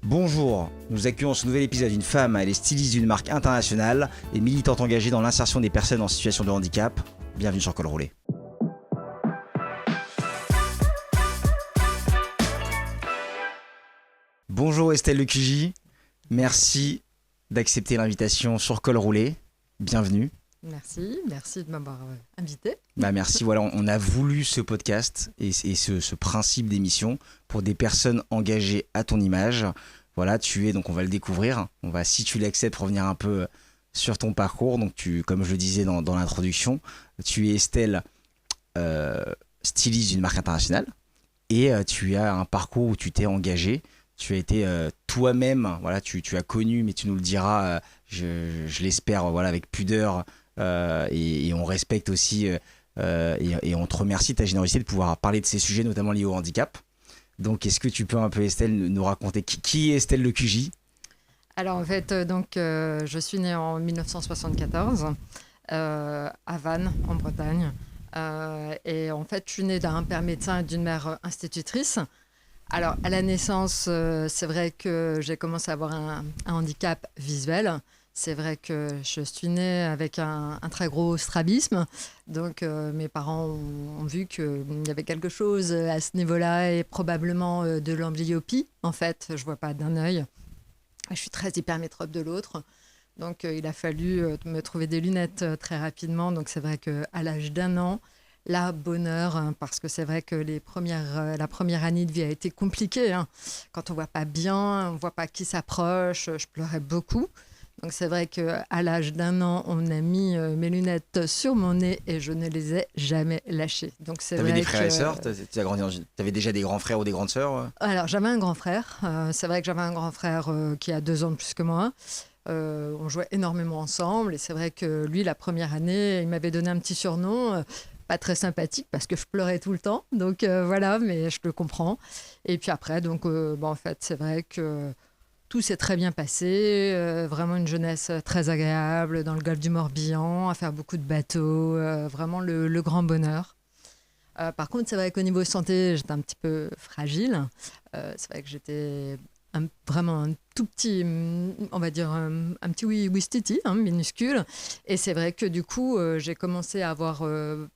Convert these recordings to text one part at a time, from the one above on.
Bonjour, nous accueillons ce nouvel épisode d'une femme, elle est styliste d'une marque internationale et militante engagée dans l'insertion des personnes en situation de handicap. Bienvenue sur Col Roulé. Bonjour Estelle Le QJ, merci d'accepter l'invitation sur Col Roulé. Bienvenue. Merci de m'avoir invité. Merci, voilà, on a voulu ce podcast et ce principe d'émission pour des personnes engagées à ton image. Voilà, tu es, donc on va le découvrir. On va, si tu l'acceptes, revenir un peu sur ton parcours. Donc comme je le disais dans l'introduction, tu es Estelle, styliste d'une marque internationale et tu as un parcours où tu t'es engagée. Tu as été toi-même, voilà, tu as connu, mais tu nous le diras, je l'espère, voilà, avec pudeur. Et on respecte aussi et on te remercie de ta générosité de pouvoir parler de ces sujets, notamment liés au handicap. Donc, est-ce que tu peux un peu, Estelle, nous raconter qui est Estelle Le QJ ? Alors, en fait, je suis née en 1974 à Vannes, en Bretagne. Et en fait, je suis née d'un père médecin et d'une mère institutrice. Alors, à la naissance, c'est vrai que j'ai commencé à avoir un handicap visuel. C'est vrai que je suis née avec un très gros strabisme. Donc, mes parents ont vu qu'il y avait quelque chose à ce niveau-là et probablement de l'amblyopie. En fait, je ne vois pas d'un œil. Je suis très hypermétrope de l'autre. Donc, il a fallu me trouver des lunettes très rapidement. Donc, c'est vrai qu'à l'âge d'1 an, là, bonheur, hein, parce que c'est vrai que la première année de vie a été compliquée. Hein. Quand on ne voit pas bien, on ne voit pas qui s'approche. Je pleurais beaucoup. Donc c'est vrai qu'à l'âge d'1 an, on a mis mes lunettes sur mon nez et je ne les ai jamais lâchées. Donc c'est T'avais vrai des frères que... et sœurs ? T'avais déjà des grands frères ou des grandes sœurs ? Alors j'avais un grand frère. C'est vrai que j'avais un grand frère qui a 2 ans de plus que moi. On jouait énormément ensemble et c'est vrai que lui, la première année, il m'avait donné un petit surnom. Pas très sympathique parce que je pleurais tout le temps. Donc voilà, mais je le comprends. Et puis après, en fait, c'est vrai que... Tout s'est très bien passé, vraiment une jeunesse très agréable dans le golfe du Morbihan, à faire beaucoup de bateaux, vraiment le grand bonheur. Par contre, c'est vrai qu'au niveau santé, j'étais un petit peu fragile. C'est vrai que j'étais vraiment un tout petit, on va dire un petit ouistiti, hein, minuscule. Et c'est vrai que du coup, j'ai commencé à avoir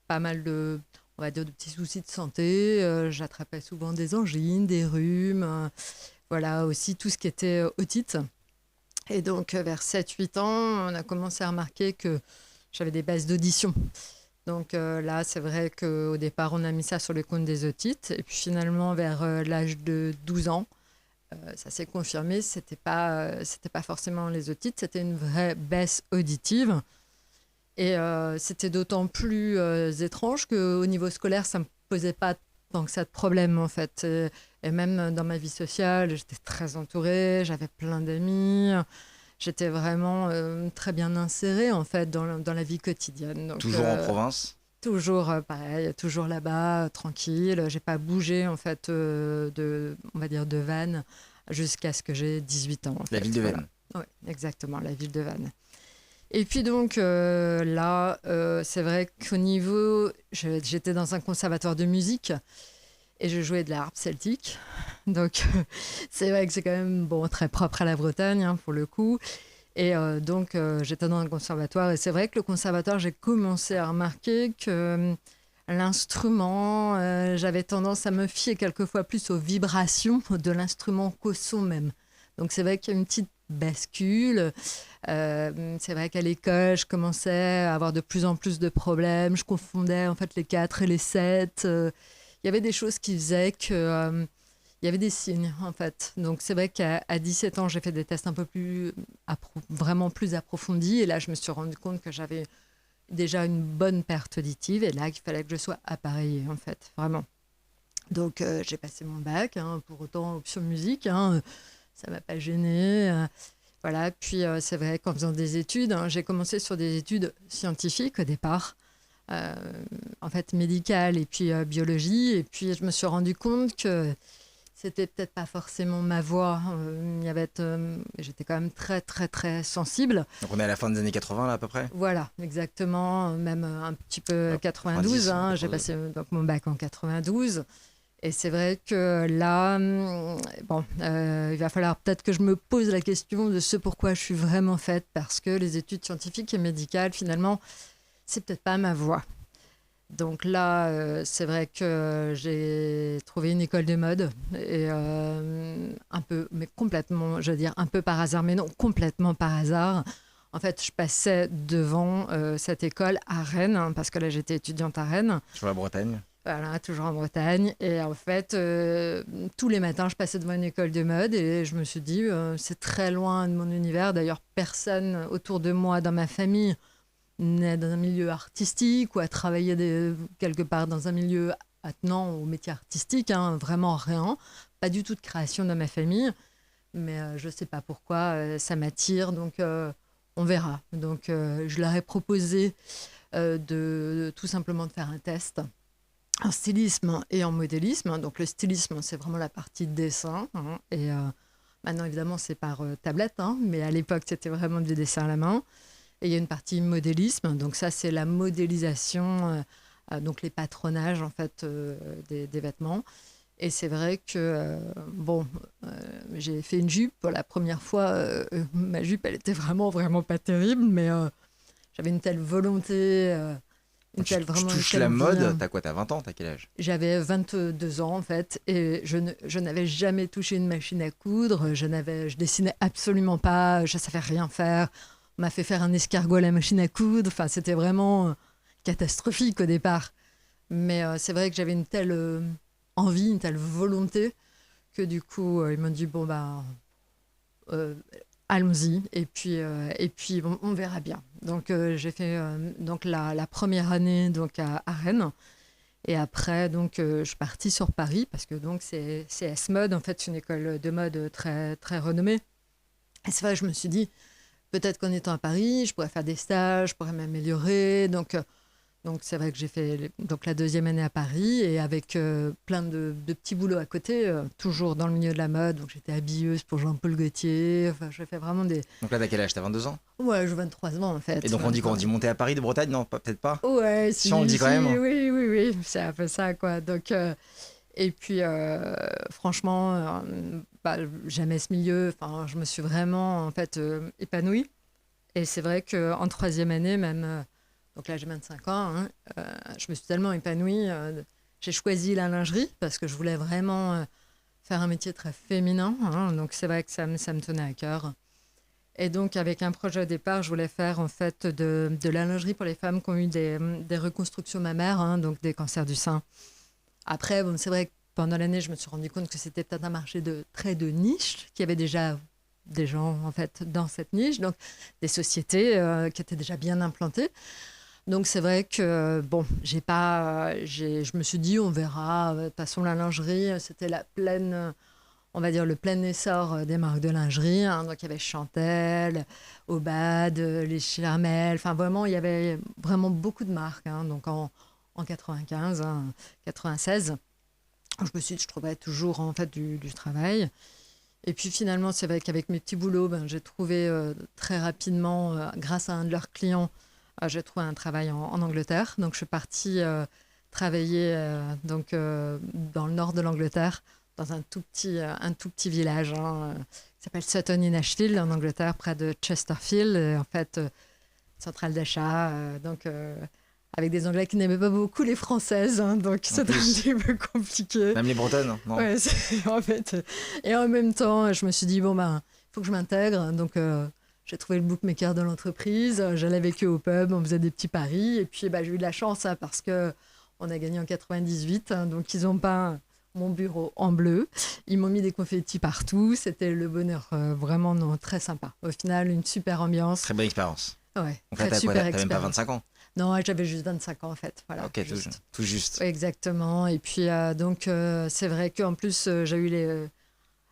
pas mal de, on va dire, de petits soucis de santé. J'attrapais souvent des angines, des rhumes. Voilà, aussi tout ce qui était otite. Et donc, vers 7-8 ans, on a commencé à remarquer que j'avais des baisses d'audition. Donc là, c'est vrai qu'au départ, on a mis ça sur le compte des otites. Et puis finalement, vers l'âge de 12 ans, ça s'est confirmé. C'était pas forcément les otites, c'était une vraie baisse auditive. Et c'était d'autant plus étrange qu'au niveau scolaire, ça ne me posait pas tant que ça de problème, en fait. Et même dans ma vie sociale, j'étais très entourée, j'avais plein d'amis. J'étais vraiment très bien insérée, en fait, dans la vie quotidienne. Donc, toujours en province ? Toujours pareil, toujours là-bas, tranquille. J'ai pas bougé, en fait, on va dire de Vannes jusqu'à ce que j'ai 18 ans. La ville de Vannes. Voilà. Oui, exactement, la ville de Vannes. Et puis donc là, c'est vrai qu'au niveau... J'étais dans un conservatoire de musique et je jouais de la harpe celtique. Donc c'est vrai que c'est quand même très propre à la Bretagne, hein, pour le coup. Et j'étais dans un conservatoire. Et c'est vrai que le conservatoire, j'ai commencé à remarquer que l'instrument, j'avais tendance à me fier quelquefois plus aux vibrations de l'instrument qu'au son même. Donc c'est vrai qu'il y a une petite bascule. C'est vrai qu'à l'école, je commençais à avoir de plus en plus de problèmes. Je confondais en fait les 4 et les 7. Il y avait des choses qui faisaient que... il y avait des signes, en fait. Donc, c'est vrai qu'à 17 ans, j'ai fait des tests un peu vraiment plus approfondis. Et là, je me suis rendu compte que j'avais déjà une bonne perte auditive. Et là, il fallait que je sois appareillée, en fait, vraiment. Donc, j'ai passé mon bac. Hein, pour autant, option musique, hein, ça ne m'a pas gênée. Voilà. Puis, c'est vrai qu'en faisant des études, hein, j'ai commencé sur des études scientifiques au départ. En fait, médicales et puis biologie. Et puis, je me suis rendu compte que c'était peut-être pas forcément ma voix. J'étais quand même très, très, très sensible. Donc on est à la fin des années 80, là, à peu près ? Voilà, exactement. Même un petit peu 92. Hein, j'ai passé donc, mon bac en 92. Et c'est vrai que là, il va falloir peut-être que je me pose la question de ce pourquoi je suis vraiment faite, parce que les études scientifiques et médicales, finalement, c'est peut-être pas ma voie. Donc là, c'est vrai que j'ai trouvé une école de mode et un peu, mais complètement, je veux dire, un peu par hasard, mais non, complètement par hasard. En fait, je passais devant cette école à Rennes, hein, parce que là, j'étais étudiante à Rennes. Sur la Bretagne. Voilà, toujours en Bretagne. Et en fait, tous les matins, je passais devant une école de mode et je me suis dit, c'est très loin de mon univers. D'ailleurs, personne autour de moi, dans ma famille, n'est dans un milieu artistique ou a travaillé quelque part dans un milieu attenant au métier artistique, hein, vraiment rien. Pas du tout de création dans ma famille, mais je ne sais pas pourquoi ça m'attire, donc on verra. Donc je leur ai proposé tout simplement de faire un test en stylisme et en modélisme. Donc le stylisme, c'est vraiment la partie de dessin, hein, et maintenant évidemment c'est par tablette, hein, mais à l'époque c'était vraiment du dessin à la main. Et il y a une partie modélisme, donc ça c'est la modélisation, donc les patronages en fait des vêtements. Et c'est vrai que j'ai fait une jupe pour la première fois. Ma jupe elle était vraiment pas terrible, mais j'avais une telle volonté, Tu touches la mode, t'as quoi, t'as 20 ans, t'as quel âge? J'avais 22 ans en fait, et je n'avais jamais touché une machine à coudre, je dessinais absolument pas, je savais rien faire. On m'a fait faire un escargot à la machine à coudre. Enfin, c'était vraiment catastrophique au départ. Mais c'est vrai que j'avais une telle envie, une telle volonté que du coup, ils m'ont dit bon bah allons-y et puis bon, on verra bien. Donc j'ai fait donc la première année donc à Rennes. Et après, donc, je suis partie sur Paris parce que donc c'est S-Mode, en fait, c'est une école de mode très, très renommée. Et c'est vrai, je me suis dit, peut-être qu'en étant à Paris, je pourrais faire des stages, je pourrais m'améliorer. Donc c'est vrai que j'ai fait donc, la deuxième année à Paris et avec plein de petits boulots à côté, toujours dans le milieu de la mode. Donc j'étais habilleuse pour Jean-Paul Gaultier. Enfin, je fais vraiment des... Donc là, t'as quel âge? T'as 22 ans? Ouais, j'ai 23 ans en fait. Et donc on dit quoi? On dit monter à Paris de Bretagne? Non, peut-être pas. Ouais, Si on le dit quand même. Oui, c'est un peu ça, quoi. Donc, et puis, franchement, j'aimais ce milieu. Enfin, je me suis vraiment, en fait, épanouie. Et c'est vrai qu'en troisième année, même, donc là, j'ai 25 ans, hein, je me suis tellement épanouie. J'ai choisi la lingerie parce que je voulais vraiment faire un métier très féminin, hein. Donc, c'est vrai que ça me tenait à cœur. Et donc, avec un projet au départ, je voulais faire en fait de la lingerie pour les femmes qui ont eu des reconstructions mammaires, hein, donc des cancers du sein. Après, bon, c'est vrai que pendant l'année, je me suis rendu compte que c'était peut-être un marché très de niche, qu'il y avait déjà des gens en fait dans cette niche, donc des sociétés qui étaient déjà bien implantées. Donc c'est vrai que bon, je me suis dit on verra. De toute façon, la lingerie, c'était la pleine, on va dire le plein essor des marques de lingerie, hein. Donc il y avait Chantel, Obad, les Charmel, enfin vraiment il y avait vraiment beaucoup de marques, hein. Donc en 95, hein, 96, je me suis dit je trouverais toujours en fait du travail. Et puis finalement c'est vrai qu'avec mes petits boulots, j'ai trouvé très rapidement, grâce à un de leurs clients, j'ai trouvé un travail en Angleterre. Donc je suis partie travailler dans le nord de l'Angleterre, dans un tout petit village, hein, qui s'appelle Sutton-in-Ashfield, en Angleterre, près de Chesterfield. Et en fait, centrale d'achat, avec des Anglais qui n'aimaient pas beaucoup les Françaises, hein, donc c'était un petit peu compliqué. Même les Bretonnes, non? Ouais, en fait. Et en même temps, je me suis dit, bon, il faut que je m'intègre. Donc, j'ai trouvé le bookmaker de l'entreprise. J'allais avec eux au pub, on faisait des petits paris. Et puis, j'ai eu de la chance, hein, parce qu'on a gagné en 98. Hein, donc, ils ont peint mon bureau en bleu. Ils m'ont mis des confettis partout. C'était le bonheur, vraiment non, très sympa. Au final, une super ambiance. Très bonne expérience. Ouais, donc là, t'as même pas 25 ans? Non, j'avais juste 25 ans en fait. Voilà, ok, tout juste. Ouais, exactement. Et puis, c'est vrai qu'en plus, j'ai eu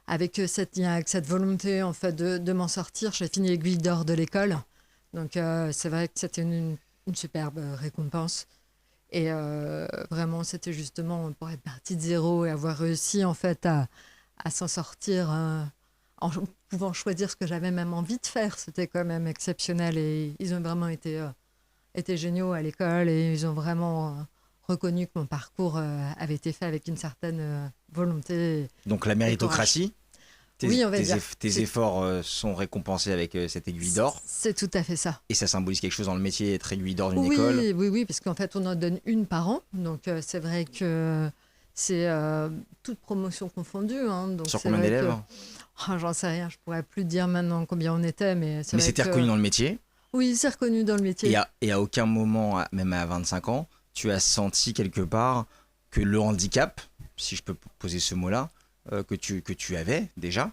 avec cette volonté en fait, de m'en sortir, j'ai fini aiguille d'or de l'école. Donc, c'est vrai que c'était une superbe récompense. Et vraiment, c'était justement pour être partie de zéro et avoir réussi en fait à s'en sortir en pouvant choisir ce que j'avais même envie de faire. C'était quand même exceptionnel et ils ont vraiment été géniaux à l'école et ils ont vraiment reconnu que mon parcours avait été fait avec une certaine volonté. Donc la méritocratie, Oui, on va dire. Tes efforts sont récompensés avec cette aiguille d'or. C'est tout à fait ça. Et ça symbolise quelque chose dans le métier, être aiguille d'or d'une Oui, école. oui, parce qu'en fait, on en donne une par an. Donc, c'est vrai que c'est toute promotion confondue. Hein. Donc, Sur c'est combien vrai d'élèves? J'en sais rien, je pourrais plus dire maintenant combien on était. Mais c'était reconnu dans le métier. Oui, c'est reconnu dans le métier. Et à aucun moment, même à 25 ans, tu as senti quelque part que le handicap, si je peux poser ce mot-là, que tu avais déjà,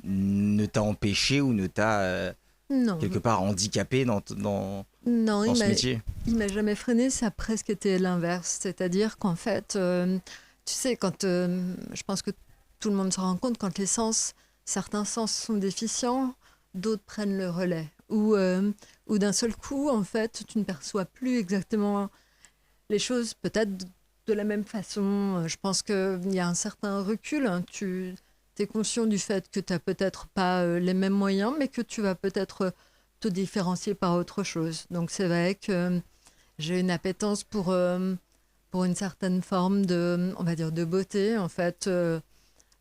ne t'a empêché ou ne t'a quelque part handicapé dans ce métier? Il m'a jamais freiné, ça a presque été l'inverse. C'est-à-dire qu'en fait, tu sais, quand je pense que tout le monde se rend compte, quand certains sens sont déficients, d'autres prennent le relais. Ou d'un seul coup, en fait, tu ne perçois plus exactement les choses peut-être de la même façon. Je pense qu'il y a un certain recul. Hein. Tu es conscient du fait que tu n'as peut-être pas les mêmes moyens, mais que tu vas peut-être te différencier par autre chose. Donc c'est vrai que j'ai une appétence pour une certaine forme on va dire, de beauté. En fait,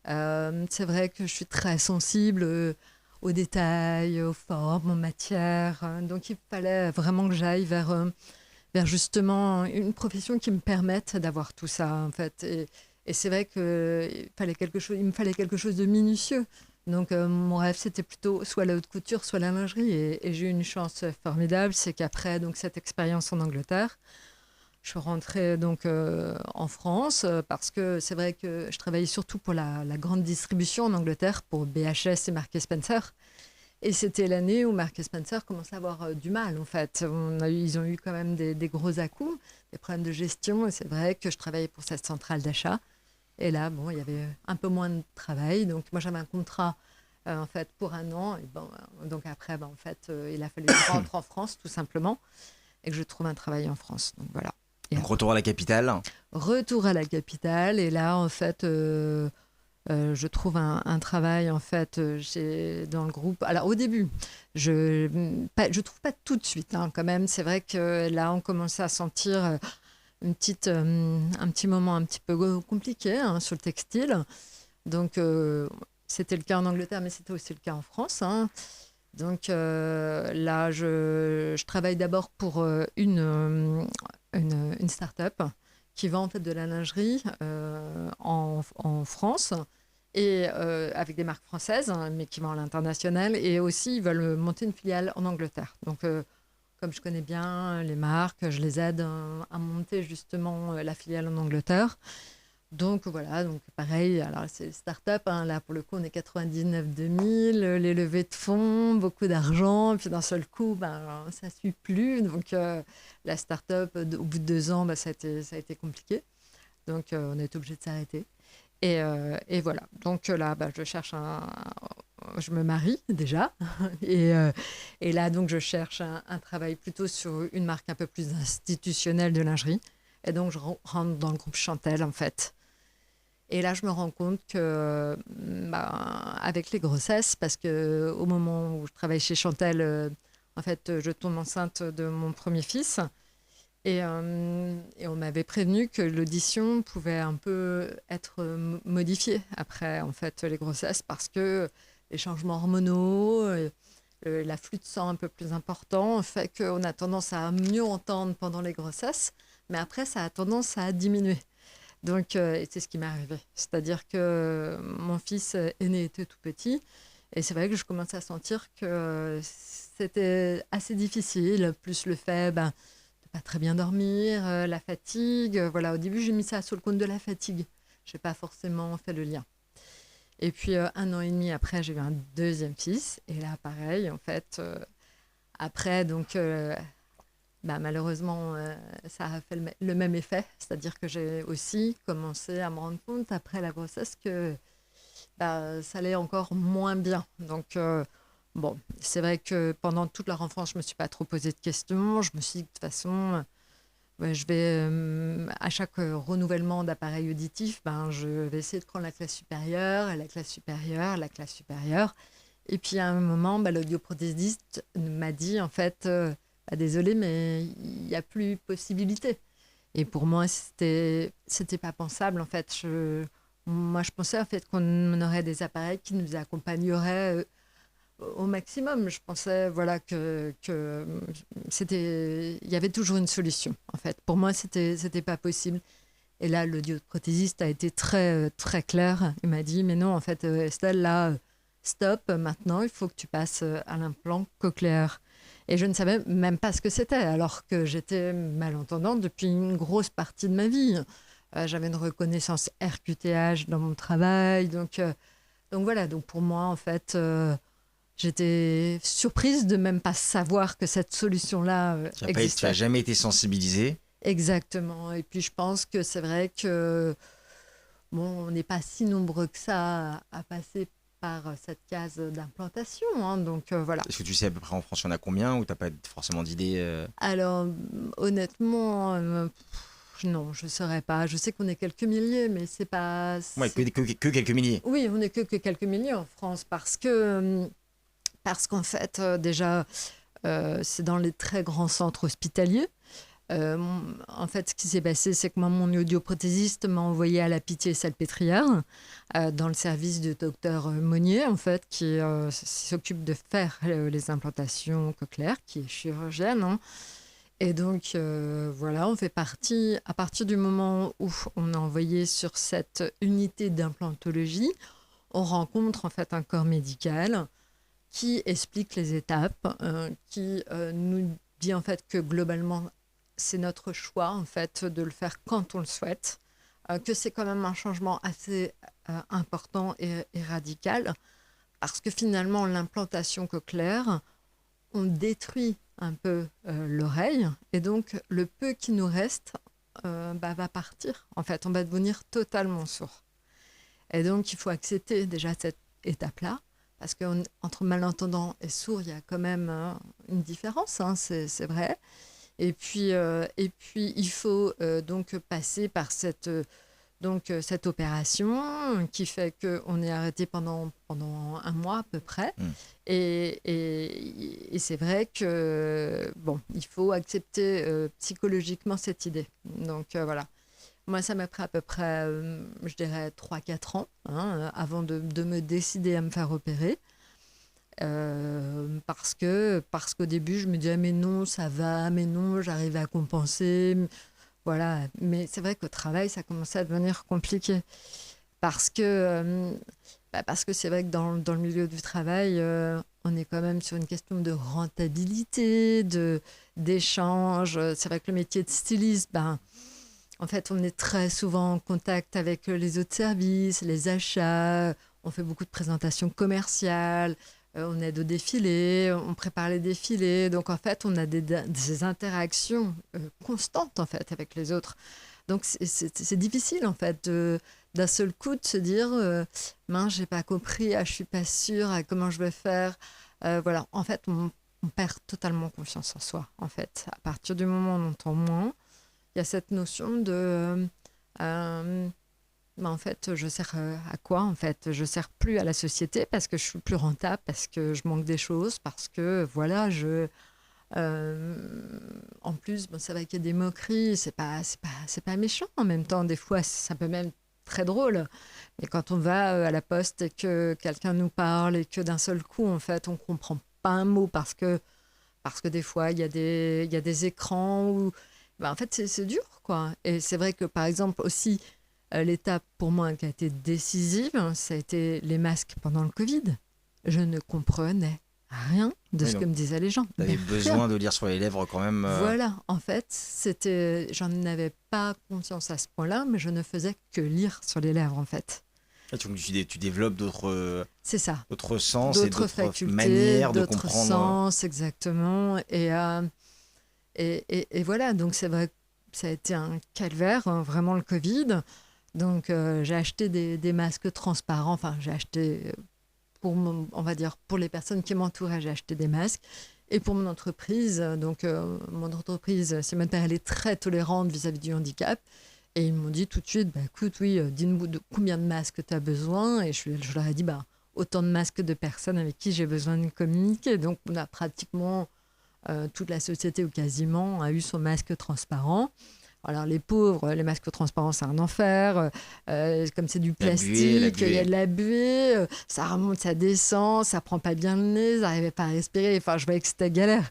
c'est vrai que je suis très sensible aux détails, aux formes, aux matières. Donc il fallait vraiment que j'aille vers justement une profession qui me permette d'avoir tout ça, en fait. Et c'est vrai qu'il me fallait quelque chose de minutieux. Donc mon rêve, c'était plutôt soit la haute couture, soit la lingerie. Et j'ai eu une chance formidable, c'est qu'après donc, cette expérience en Angleterre, je suis rentrée donc, en France parce que c'est vrai que je travaillais surtout pour la grande distribution en Angleterre, pour BHS et Marks Spencer. Et c'était l'année où Marks Spencer commençait à avoir du mal, en fait. Ils ont eu quand même des gros à-coups, des problèmes de gestion. Et c'est vrai que je travaillais pour cette centrale d'achat. Et là, bon, il y avait un peu moins de travail. Donc, moi, j'avais un contrat, en fait, pour 1 an. Et bon, donc après, en fait, il a fallu que je rentre en France, tout simplement, et que je trouve un travail en France. Donc, voilà. Donc, retour à la capitale. Retour à la capitale. Et là, en fait... je trouve un travail en fait dans le groupe. Alors au début, je trouve pas tout de suite hein, quand même. C'est vrai que là on commençait à sentir un petit moment un petit peu compliqué hein, sur le textile. Donc c'était le cas en Angleterre, mais c'était aussi le cas en France. Hein. Donc là, je travaille d'abord pour une start-up qui vend en fait de la lingerie en France et avec des marques françaises, hein, mais qui vend à l'international. Et aussi, ils veulent monter une filiale en Angleterre. Donc, comme je connais bien les marques, je les aide à monter justement la filiale en Angleterre. Donc voilà, donc pareil, alors c'est start-up, hein, là pour le coup on est 99 2000, les levées de fonds, beaucoup d'argent, puis d'un seul coup ça ne suit plus, donc la start-up au bout de 2 ans ça a été compliqué, donc on est obligé de s'arrêter. Et voilà, donc là je me marie déjà, et là donc je cherche un travail plutôt sur une marque un peu plus institutionnelle de lingerie, et donc je rentre dans le groupe Chantel en fait. Et là, je me rends compte que, avec les grossesses, parce qu'au moment où je travaille chez Chantel, en fait, je tombe enceinte de mon premier fils. Et on m'avait prévenu que l'audition pouvait un peu être modifiée après, en fait, les grossesses, parce que les changements hormonaux, l'afflux de sang un peu plus important, fait qu'on a tendance à mieux entendre pendant les grossesses, mais après, ça a tendance à diminuer. Donc, c'est ce qui m'est arrivé. C'est-à-dire que mon fils aîné était tout petit. Et c'est vrai que je commençais à sentir que c'était assez difficile. Plus le fait de ne pas très bien dormir, la fatigue. Voilà, au début, j'ai mis ça sous le compte de la fatigue. Je n'ai pas forcément fait le lien. Et puis, 1 an et demi après, j'ai eu un deuxième fils. Et là, pareil, en fait, après, donc... malheureusement, ça a fait le même effet. C'est-à-dire que j'ai aussi commencé à me rendre compte après la grossesse que ça allait encore moins bien. Donc, bon, c'est vrai que pendant toute leur enfance, je ne me suis pas trop posé de questions. Je me suis dit, de toute façon, je vais, à chaque renouvellement d'appareil auditif, je vais essayer de prendre la classe supérieure, et la classe supérieure, la classe supérieure. Et puis, à un moment, l'audioprothésiste m'a dit, en fait... désolé, mais il n'y a plus possibilité. Et pour moi, c'était pas pensable, en fait. Moi, je pensais, en fait, qu'on aurait des appareils qui nous accompagneraient au maximum. Je pensais, voilà, que il y avait toujours une solution, en fait. Pour moi, c'était pas possible. Et là, l'audioprothésiste a été très clair. Il m'a dit, mais non, en fait, Estelle, là, stop, maintenant, il faut que tu passes à l'implant cochléaire. Et je ne savais même pas ce que c'était, alors que j'étais malentendante depuis une grosse partie de ma vie. J'avais une reconnaissance RQTH dans mon travail. Donc voilà, donc pour moi, en fait, j'étais surprise de même pas savoir que cette solution-là Tu existait. n'as jamais été sensibilisé. Exactement. Et puis je pense que c'est vrai que bon, on n'est pas si nombreux que ça à passer par cette case d'implantation. Hein, donc voilà. Est-ce que tu sais à peu près en France, il y en a combien ou tu n'as pas forcément d'idée Alors honnêtement, non, je ne saurais pas. Je sais qu'on est quelques milliers, mais c'est pas. Ouais, que quelques milliers. Oui, on n'est que quelques milliers en France parce qu'en fait, déjà, c'est dans les très grands centres hospitaliers. En fait, ce qui s'est passé, c'est que moi, mon audioprothésiste m'a envoyé à la Pitié-Salpêtrière, dans le service du docteur Monnier, en fait, qui s'occupe de faire les implantations cochléaires, qui est chirurgienne. Hein. Et donc, voilà, on fait partie, à partir du moment où on est envoyé sur cette unité d'implantologie, on rencontre en fait un corps médical qui explique les étapes, qui nous dit en fait que globalement, c'est notre choix en fait de le faire quand on le souhaite, que c'est quand même un changement assez important et radical, parce que finalement, l'implantation cochléaire, on détruit un peu l'oreille, et donc le peu qui nous reste va partir. En fait, on va devenir totalement sourd. Et donc, il faut accepter déjà cette étape-là, parce qu'entre malentendant et sourd, il y a quand même une différence, hein, c'est vrai. Et puis, il faut donc passer par cette opération qui fait qu'on est arrêté pendant un mois à peu près. Et c'est vrai que, bon, il faut accepter psychologiquement cette idée. Donc voilà. Moi, ça m'a pris à peu près, je dirais, 3-4 ans avant de me décider à me faire opérer. Parce qu'au début, je me disais, mais non, ça va, mais non, j'arrive à compenser. Voilà. Mais c'est vrai qu'au travail, ça commençait à devenir compliqué. Parce que c'est vrai que dans le milieu du travail, on est quand même sur une question de rentabilité, d'échange. C'est vrai que le métier de styliste, en fait, on est très souvent en contact avec les autres services, les achats, on fait beaucoup de présentations commerciales, on aide au défilé, on prépare les défilés. Donc, en fait, on a des interactions constantes, en fait, avec les autres. Donc, c'est difficile, en fait, d'un seul coup de se dire mince, j'ai pas compris, je suis pas sûre comment je vais faire. Voilà, en fait, on perd totalement confiance en soi, en fait. À partir du moment où on entend moins, il y a cette notion de en fait, je sers à quoi en fait? Je sers plus à la société parce que je suis plus rentable, parce que je manque des choses, parce que voilà, en plus, c'est vrai qu'il y a des moqueries, c'est pas méchant en même temps. Des fois, ça peut même être très drôle. Mais quand on va à la poste et que quelqu'un nous parle et que d'un seul coup, en fait, on comprend pas un mot parce que des fois, il y a des écrans où en fait, c'est dur, quoi. Et c'est vrai que, par exemple, aussi, l'étape pour moi qui a été décisive, ça a été les masques pendant le Covid. Je ne comprenais rien de ce que me disaient les gens. Tu avais besoin de lire sur les lèvres quand même. Voilà, en fait, j'en avais pas conscience à ce point-là, mais je ne faisais que lire sur les lèvres, en fait. Et tu développes d'autres sens d'autres et d'autres facultés, manières de d'autres comprendre. Sens, exactement. Et voilà, donc c'est vrai que ça a été un calvaire, hein, vraiment le Covid. Donc j'ai acheté des masques transparents. Enfin, j'ai acheté, on va dire, pour les personnes qui m'entouraient, j'ai acheté des masques. Et pour mon entreprise, mon entreprise, Simonpère, elle est très tolérante vis-à-vis du handicap. Et ils m'ont dit tout de suite, écoute, oui, dis-nous combien de masques tu as besoin. Et je leur ai dit, autant de masques de personnes avec qui j'ai besoin de communiquer. Donc on a pratiquement toute la société ou quasiment a eu son masque transparent. Alors les pauvres, les masques transparents, c'est un enfer. Comme c'est du La buée, la plastique, il y a buée. de la buée, ça remonte, ça descend, ça prend pas bien le nez, ils n'arrivaient pas à respirer. Enfin, je voyais que c'était galère.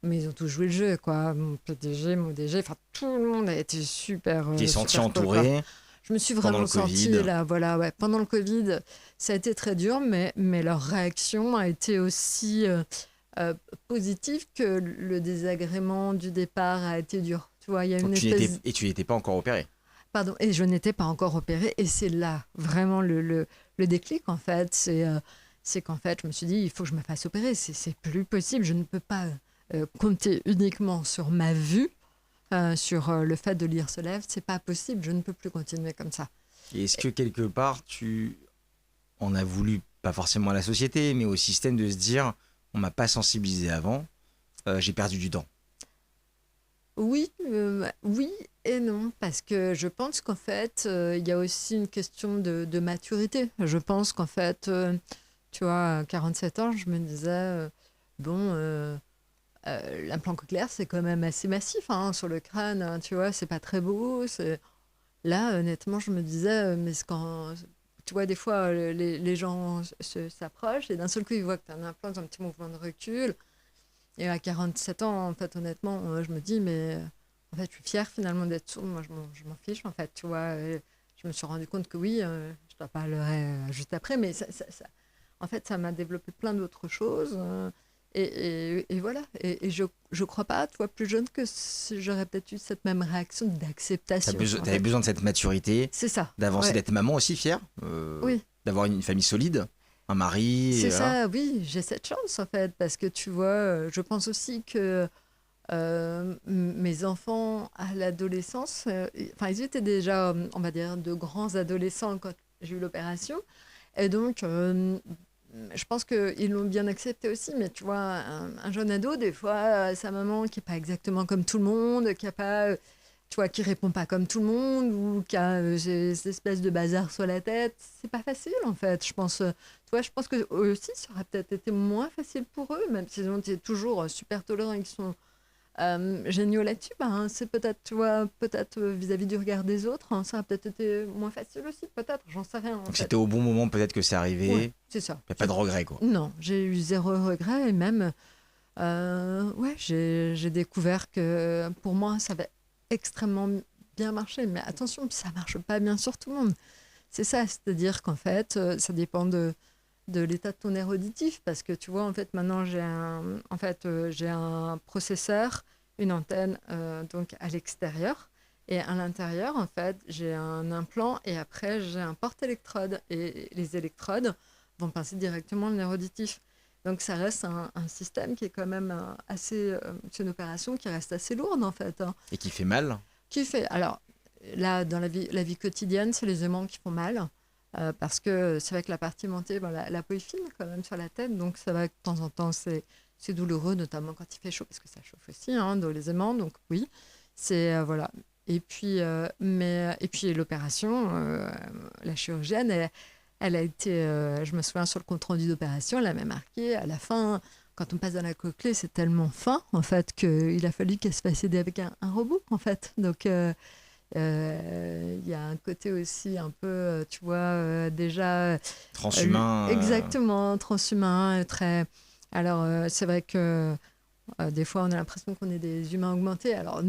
Mais ils ont tous joué le jeu, quoi. Mon PDG, mon DG, enfin tout le monde a été super, Tu t'es senti super cool, quoi. entouré Je me suis pendant vraiment le sentie Covid. là, voilà, ouais. Pendant le Covid, ça a été très dur, mais leur réaction a été aussi euh, positive que le désagrément du départ a été dur. Tu vois, il y a Donc une espèce. tu n'étais pas encore opéré. Pardon, et je n'étais pas encore opérée, et c'est là vraiment le déclic, en fait. C'est qu'en fait, je me suis dit, il faut que je me fasse opérer. C'est plus possible. Je ne peux pas compter uniquement sur ma vue, sur le fait de lire ce livre. C'est pas possible. Je ne peux plus continuer comme ça. Et est-ce que quelque part, tu en as voulu, pas forcément à la société, mais au système de se dire, on m'a pas sensibilisé avant, j'ai perdu du temps. Oui, oui et non, parce que je pense qu'en fait, il y a aussi une question de maturité. Je pense qu'en fait, tu vois, à 47 ans, je me disais, bon, l'implant cochléaire, c'est quand même assez massif hein, sur le crâne, hein, tu vois, c'est pas très beau. Là, honnêtement, je me disais, mais quand. Tu vois, des fois, les gens s'approchent et d'un seul coup, ils voient que tu as un implant, ils ont un petit mouvement de recul. Et à 47 ans, en fait, honnêtement, je me dis, mais en fait, je suis fière finalement d'être sourde. Moi, je m'en fiche, en fait, tu vois. Et je me suis rendu compte que oui, je t'en parlerai juste après, mais en fait, ça m'a développé plein d'autres choses. Et voilà. Et je crois pas, toi, plus jeune, que j'aurais peut-être eu cette même réaction d'acceptation, en T'avais fait. besoin de cette maturité, C'est ça. d'avancer, Ouais. d'être maman aussi fière, Oui. d'avoir une famille solide, un mari, C'est et voilà. ça, oui, j'ai cette chance en fait, parce que tu vois, je pense aussi que mes enfants à l'adolescence, enfin, ils étaient déjà, on va dire, de grands adolescents quand j'ai eu l'opération. Et donc, je pense qu'ils l'ont bien accepté aussi. Mais tu vois, un jeune ado, des fois, sa maman qui n'est pas exactement comme tout le monde, qui a pas, tu vois, qui répond pas comme tout le monde, ou qui a ces espèces de bazar sur la tête, c'est pas facile en fait. Je pense, tu vois, je pense que eux aussi, ça aurait peut-être été moins facile pour eux, même s'ils ont été toujours super tolérants et qu'ils sont géniaux là-dessus, ben, c'est peut-être, tu vois, peut-être vis-à-vis du regard des autres, hein, ça a peut-être été moins facile aussi, peut-être, j'en sais rien en Donc fait. c'était au bon moment, peut-être que c'est Ouais, arrivé, c'est ça. y a pas de regret, quoi. Non, j'ai eu zéro regret et même, ouais, j'ai découvert que pour moi, ça avait extrêmement bien marché. Mais attention, ça marche pas bien sur tout le monde. C'est ça, c'est-à-dire qu'en fait, ça dépend de l'état de ton nerf auditif parce que tu vois en fait maintenant j'ai un processeur, une antenne donc à l'extérieur et à l'intérieur en fait j'ai un implant et après j'ai un porte-électrode et les électrodes vont passer directement le nerf auditif. Donc ça reste un système qui est quand même assez c'est une opération qui reste assez lourde en fait hein. Et qui fait mal. Qui fait alors là dans la vie quotidienne c'est les aimants qui font mal. Parce que c'est vrai que la partie montée, ben, la peau est fine quand même sur la tête, donc ça va de temps en temps, c'est douloureux, notamment quand il fait chaud, parce que ça chauffe aussi hein, dans les aimants, donc oui, c'est voilà. Et puis, et puis l'opération, la chirurgienne, elle a été, je me souviens sur le compte rendu d'opération, elle avait marqué à la fin, quand on passe dans la cochlée, c'est tellement fin en fait qu'il a fallu qu'elle se fasse aider avec un robot en fait. Donc il y a un côté aussi un peu, tu vois, déjà Transhumain. exactement transhumain, très. Alors c'est vrai que des fois on a l'impression qu'on est des humains augmentés. Alors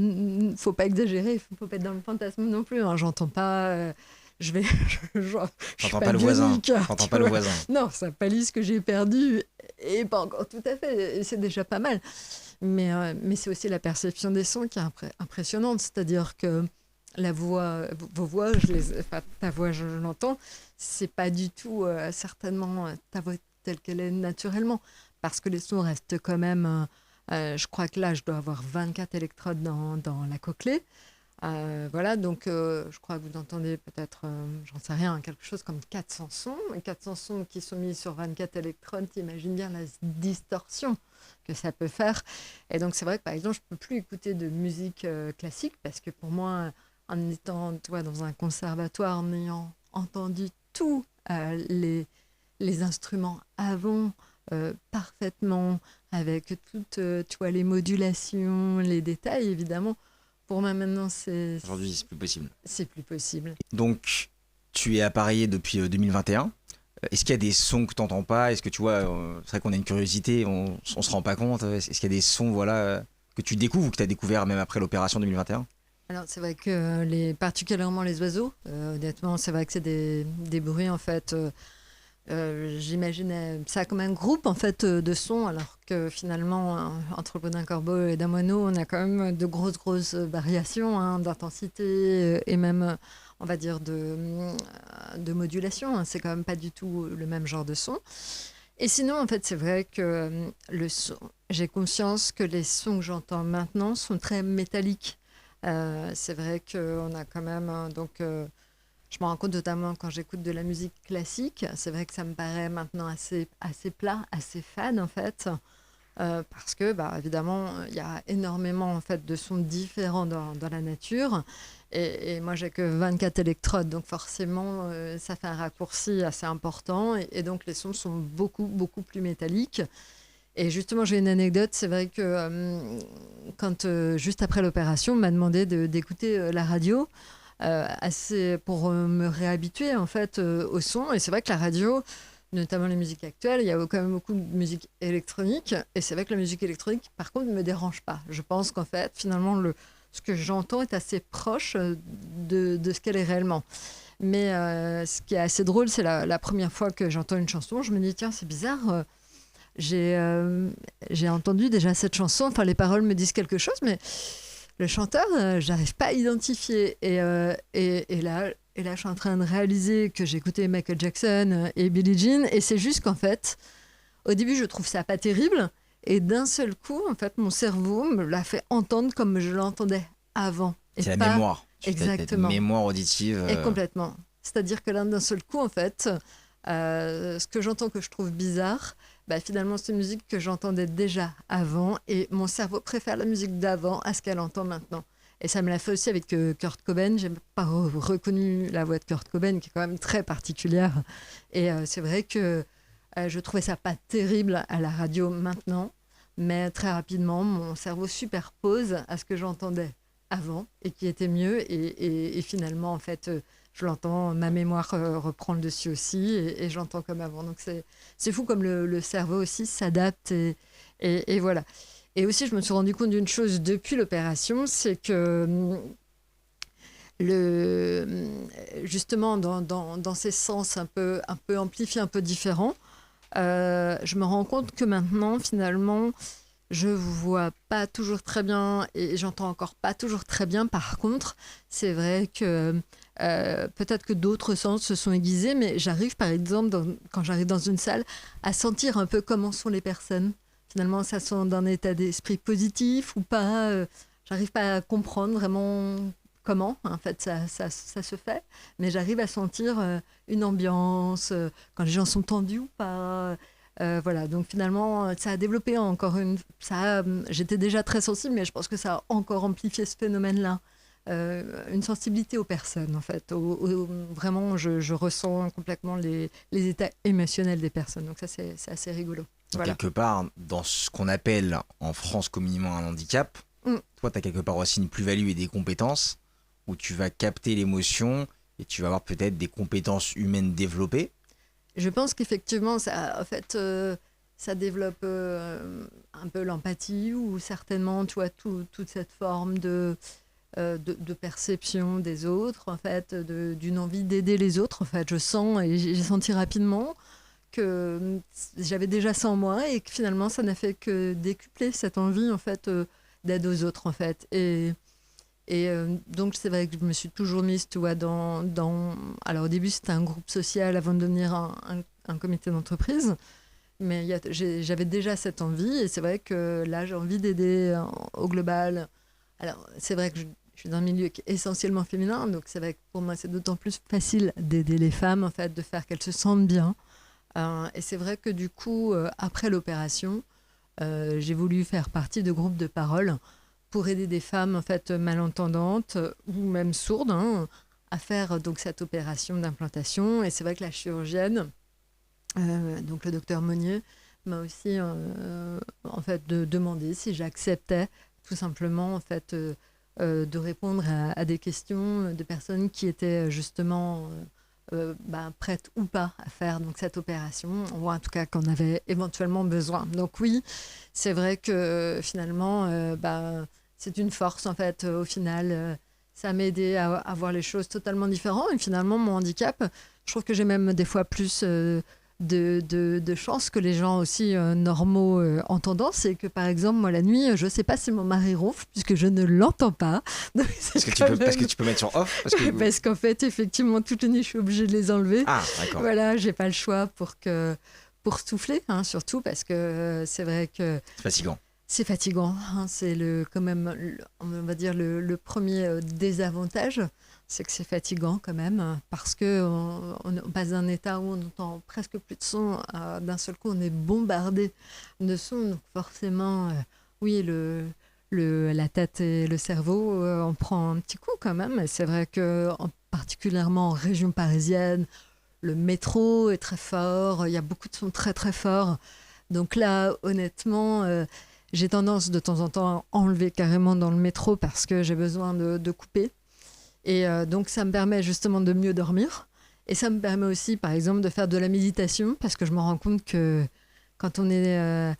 faut pas exagérer, faut pas être dans le fantasme non plus. Hein. J'entends pas. Je vais, je suis T'entends pas pas le voisin. bionique. Hein, T'entends tu pas le vois. voisin. Non, ça pallie ce que j'ai perdu et pas encore tout à fait. Et c'est déjà pas mal. Mais c'est aussi la perception des sons qui est impressionnante. C'est-à-dire que la voix, vos voix, enfin, ta voix, je l'entends, c'est pas du tout certainement ta voix telle qu'elle est naturellement. Parce que les sons restent quand même. Je crois que là, je dois avoir 24 électrodes dans la cochlée. Voilà, donc je crois que vous entendez peut-être, j'en sais rien, quelque chose comme 400 sons. Et 400 sons qui sont mis sur 24 électrodes, t'imagines bien la distorsion que ça peut faire. Et donc c'est vrai que par exemple, je ne peux plus écouter de musique classique parce que pour moi, en étant toi, dans un conservatoire, en ayant entendu tous les instruments avant parfaitement, avec toutes tu vois, les modulations, les détails, évidemment, Pour moi, maintenant, Aujourd'hui, c'est plus possible. c'est plus possible. Donc, tu es appareillé depuis 2021. Est-ce qu'il y a des sons que tu n'entends pas? Est-ce que tu vois, c'est vrai qu'on a une curiosité, on se rend pas compte. Est-ce qu'il y a des sons que tu découvres ou que tu as découvert même après l'opération 2021? Alors, c'est vrai que particulièrement les oiseaux, honnêtement, c'est vrai que c'est des bruits, en fait. J'imaginais ça comme un groupe, en fait, de sons, alors que finalement, entre le bout d'un corbeau et d'un moineau, on a quand même de grosses variations hein, d'intensité et même, on va dire, de modulation. Hein. C'est quand même pas du tout le même genre de son. Et sinon, en fait, c'est vrai que j'ai conscience que les sons que j'entends maintenant sont très métalliques. C'est vrai qu'on a quand même, je me rends compte notamment quand j'écoute de la musique classique, c'est vrai que ça me paraît maintenant assez plat, assez fade en fait, parce que bah, évidemment il y a énormément en fait de sons différents dans la nature, et moi j'ai que 24 électrodes, donc forcément ça fait un raccourci assez important, et donc les sons sont beaucoup plus métalliques. Et justement, j'ai une anecdote. C'est vrai que quand, juste après l'opération, on m'a demandé d'écouter la radio pour me réhabituer en fait au son. Et c'est vrai que la radio, notamment les musiques actuelles, il y a quand même beaucoup de musique électronique. Et c'est vrai que la musique électronique, par contre, ne me dérange pas. Je pense qu'en fait, finalement, ce que j'entends est assez proche de ce qu'elle est réellement. Mais ce qui est assez drôle, c'est la première fois que j'entends une chanson, je me dis, tiens, c'est bizarre. J'ai entendu déjà cette chanson, enfin les paroles me disent quelque chose, mais le chanteur, j'arrive pas à identifier. Et là, je suis en train de réaliser que j'ai écouté Michael Jackson et Billie Jean, et c'est juste qu'en fait, au début, je trouve ça pas terrible, et d'un seul coup, en fait, mon cerveau me l'a fait entendre comme je l'entendais avant. C'est la mémoire. Exactement. Une mémoire auditive. Et complètement. C'est-à-dire que là, d'un seul coup, en fait, ce que j'entends que je trouve bizarre, bah, finalement, c'est une musique que j'entendais déjà avant, et mon cerveau préfère la musique d'avant à ce qu'elle entend maintenant. Et ça me l'a fait aussi avec Kurt Cobain. J'ai pas reconnu la voix de Kurt Cobain, qui est quand même très particulière. Et c'est vrai que je trouvais ça pas terrible à la radio maintenant, mais très rapidement, mon cerveau superpose à ce que j'entendais avant et qui était mieux. Et finalement, en fait, je l'entends, ma mémoire reprend le dessus aussi, et j'entends comme avant. Donc c'est fou comme le cerveau aussi s'adapte, et voilà. Et aussi, je me suis rendu compte d'une chose depuis l'opération, c'est que justement, dans ces sens un peu amplifiés, un peu différents, je me rends compte que maintenant, finalement, je vois pas toujours très bien et j'entends encore pas toujours très bien. Par contre, c'est vrai que peut-être que d'autres sens se sont aiguisés, mais j'arrive, par exemple, quand j'arrive dans une salle, à sentir un peu comment sont les personnes. Finalement, ça sont d'un état d'esprit positif ou pas. J'arrive pas à comprendre vraiment comment, en fait, ça se fait, mais j'arrive à sentir une ambiance, quand les gens sont tendus ou pas. Voilà, donc finalement, ça a développé j'étais déjà très sensible, mais je pense que ça a encore amplifié ce phénomène-là. Une sensibilité aux personnes, en fait. Vraiment, je ressens complètement les états émotionnels des personnes. Donc ça, c'est assez rigolo. Voilà. Quelque part, dans ce qu'on appelle en France communément un handicap, toi, tu as quelque part aussi une plus-value et des compétences où tu vas capter l'émotion et tu vas avoir peut-être des compétences humaines développées. Je pense qu'effectivement, ça, en fait, ça développe un peu l'empathie, ou certainement, tu vois, toute cette forme de perception des autres, en fait, d'une envie d'aider les autres. En fait, je sens, et j'ai senti rapidement que j'avais déjà ça en moi, et que finalement, ça n'a fait que décupler cette envie, en fait, d'aide aux autres, en fait. Et donc, c'est vrai que je me suis toujours mise, tu vois, alors, au début, c'était un groupe social avant de devenir un comité d'entreprise. Mais j'avais déjà cette envie, et c'est vrai que là, j'ai envie d'aider au global. Alors, c'est vrai que je suis dans un milieu qui est essentiellement féminin, donc c'est vrai que pour moi, c'est d'autant plus facile d'aider les femmes, en fait, de faire qu'elles se sentent bien. Et c'est vrai que du coup, après l'opération, j'ai voulu faire partie de groupes de parole pour aider des femmes, en fait, malentendantes ou même sourdes, hein, à faire donc cette opération d'implantation. Et c'est vrai que la chirurgienne, donc le docteur Monnier, m'a aussi en fait demandé si j'acceptais tout simplement, en fait, de répondre à des questions de personnes qui étaient justement prêtes ou pas à faire donc, cette opération, ou en tout cas qu'on avait éventuellement besoin. Donc oui, c'est vrai que finalement, c'est une force en fait. Au final, ça m'a aidé à voir les choses totalement différentes. Et finalement, mon handicap, je trouve que j'ai même des fois plus de chance que les gens aussi normaux en tendance. C'est que par exemple, moi la nuit, je ne sais pas si mon mari ronfle puisque je ne l'entends pas. Donc, parce que tu peux mettre sur off parce qu'en fait, effectivement, toute la nuit, je suis obligée de les enlever. Ah, d'accord. Voilà, j'ai pas le choix pour souffler, hein, surtout parce que c'est vrai que C'est fatigant. c'est fatigant. Hein, c'est quand même, on va dire, le premier désavantage, c'est que c'est fatigant quand même, parce qu'on passe d'un état où on n'entend presque plus de son, d'un seul coup, on est bombardé de sons. Donc forcément, oui, la tête et le cerveau, on prend un petit coup quand même. Et c'est vrai que, particulièrement en région parisienne, le métro est très fort, il y a beaucoup de sons très très forts. Donc là, honnêtement, j'ai tendance de temps en temps à enlever carrément dans le métro parce que j'ai besoin de couper. Et donc ça me permet justement de mieux dormir. Et ça me permet aussi, par exemple, de faire de la méditation parce que je me rends compte que quand on est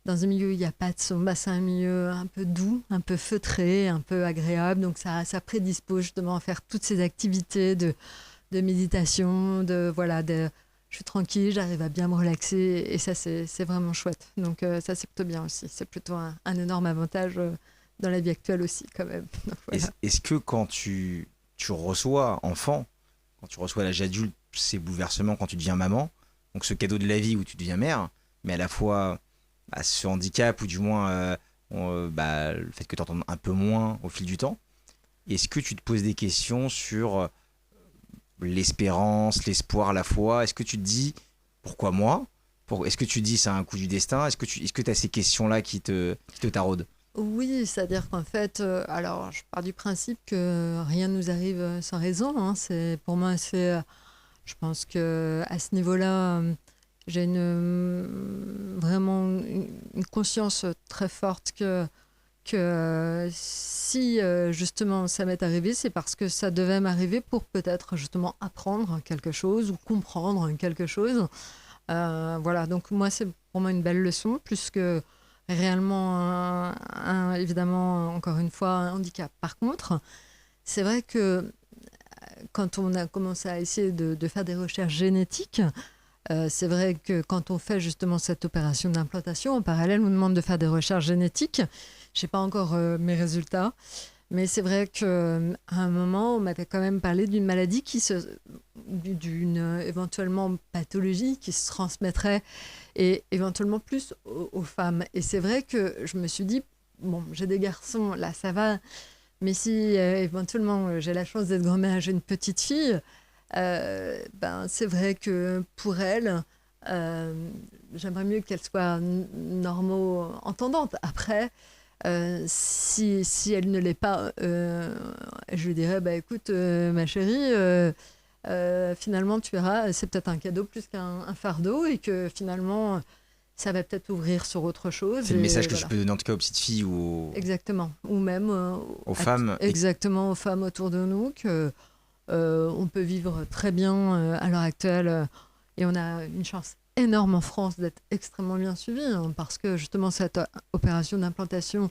dans un milieu où il n'y a pas de son, c'est un milieu un peu doux, un peu feutré, un peu agréable. Donc ça prédispose justement à faire toutes ces activités de méditation, je suis tranquille, j'arrive à bien me relaxer et ça, c'est vraiment chouette. Donc ça, c'est plutôt bien aussi. C'est plutôt un énorme avantage dans la vie actuelle aussi, quand même. Donc, voilà. Est-ce que quand tu reçois enfant, quand tu reçois l'âge adulte, ces bouleversements, quand tu deviens maman, donc ce cadeau de la vie où tu deviens mère, mais à la fois ce handicap ou du moins le fait que tu entends un peu moins au fil du temps, est-ce que tu te poses des questions sur l'espérance, l'espoir, la foi? Est-ce que tu te dis pourquoi moi? Est-ce que tu te dis c'est un coup du destin? Est-ce que tu as ces questions-là qui te taraudent? Oui, c'est-à-dire qu'en fait, alors je pars du principe que rien ne nous arrive sans raison. Hein. Pour moi, je pense que à ce niveau-là, j'ai vraiment une conscience très forte que si justement ça m'est arrivé, c'est parce que ça devait m'arriver pour peut-être justement apprendre quelque chose ou comprendre quelque chose. Voilà, donc moi c'est pour moi une belle leçon, plus que réellement évidemment encore une fois un handicap. Par contre, c'est vrai que quand on a commencé à essayer de faire des recherches génétiques, c'est vrai que quand on fait justement cette opération d'implantation, en parallèle, on nous demande de faire des recherches génétiques. Je n'ai pas encore mes résultats, mais c'est vrai qu'à un moment, on m'avait quand même parlé d'une maladie d'une éventuellement pathologie qui se transmettrait et éventuellement plus aux femmes. Et c'est vrai que je me suis dit, bon, j'ai des garçons, là ça va, mais si éventuellement j'ai la chance d'être grand-mère, j'ai une petite fille, c'est vrai que pour elle, j'aimerais mieux qu'elle soit normo-entendante. Après, si elle ne l'est pas, je lui dirais, écoute, ma chérie, finalement, tu verras, c'est peut-être un cadeau plus qu'un fardeau et que finalement, ça va peut-être ouvrir sur autre chose. C'est le message que je peux donner en tout cas aux petites filles ou Exactement. Ou même aux femmes. Exactement, aux femmes autour de nous, on peut vivre très bien à l'heure actuelle et on a une chance énorme en France d'être extrêmement bien suivi parce que justement cette opération d'implantation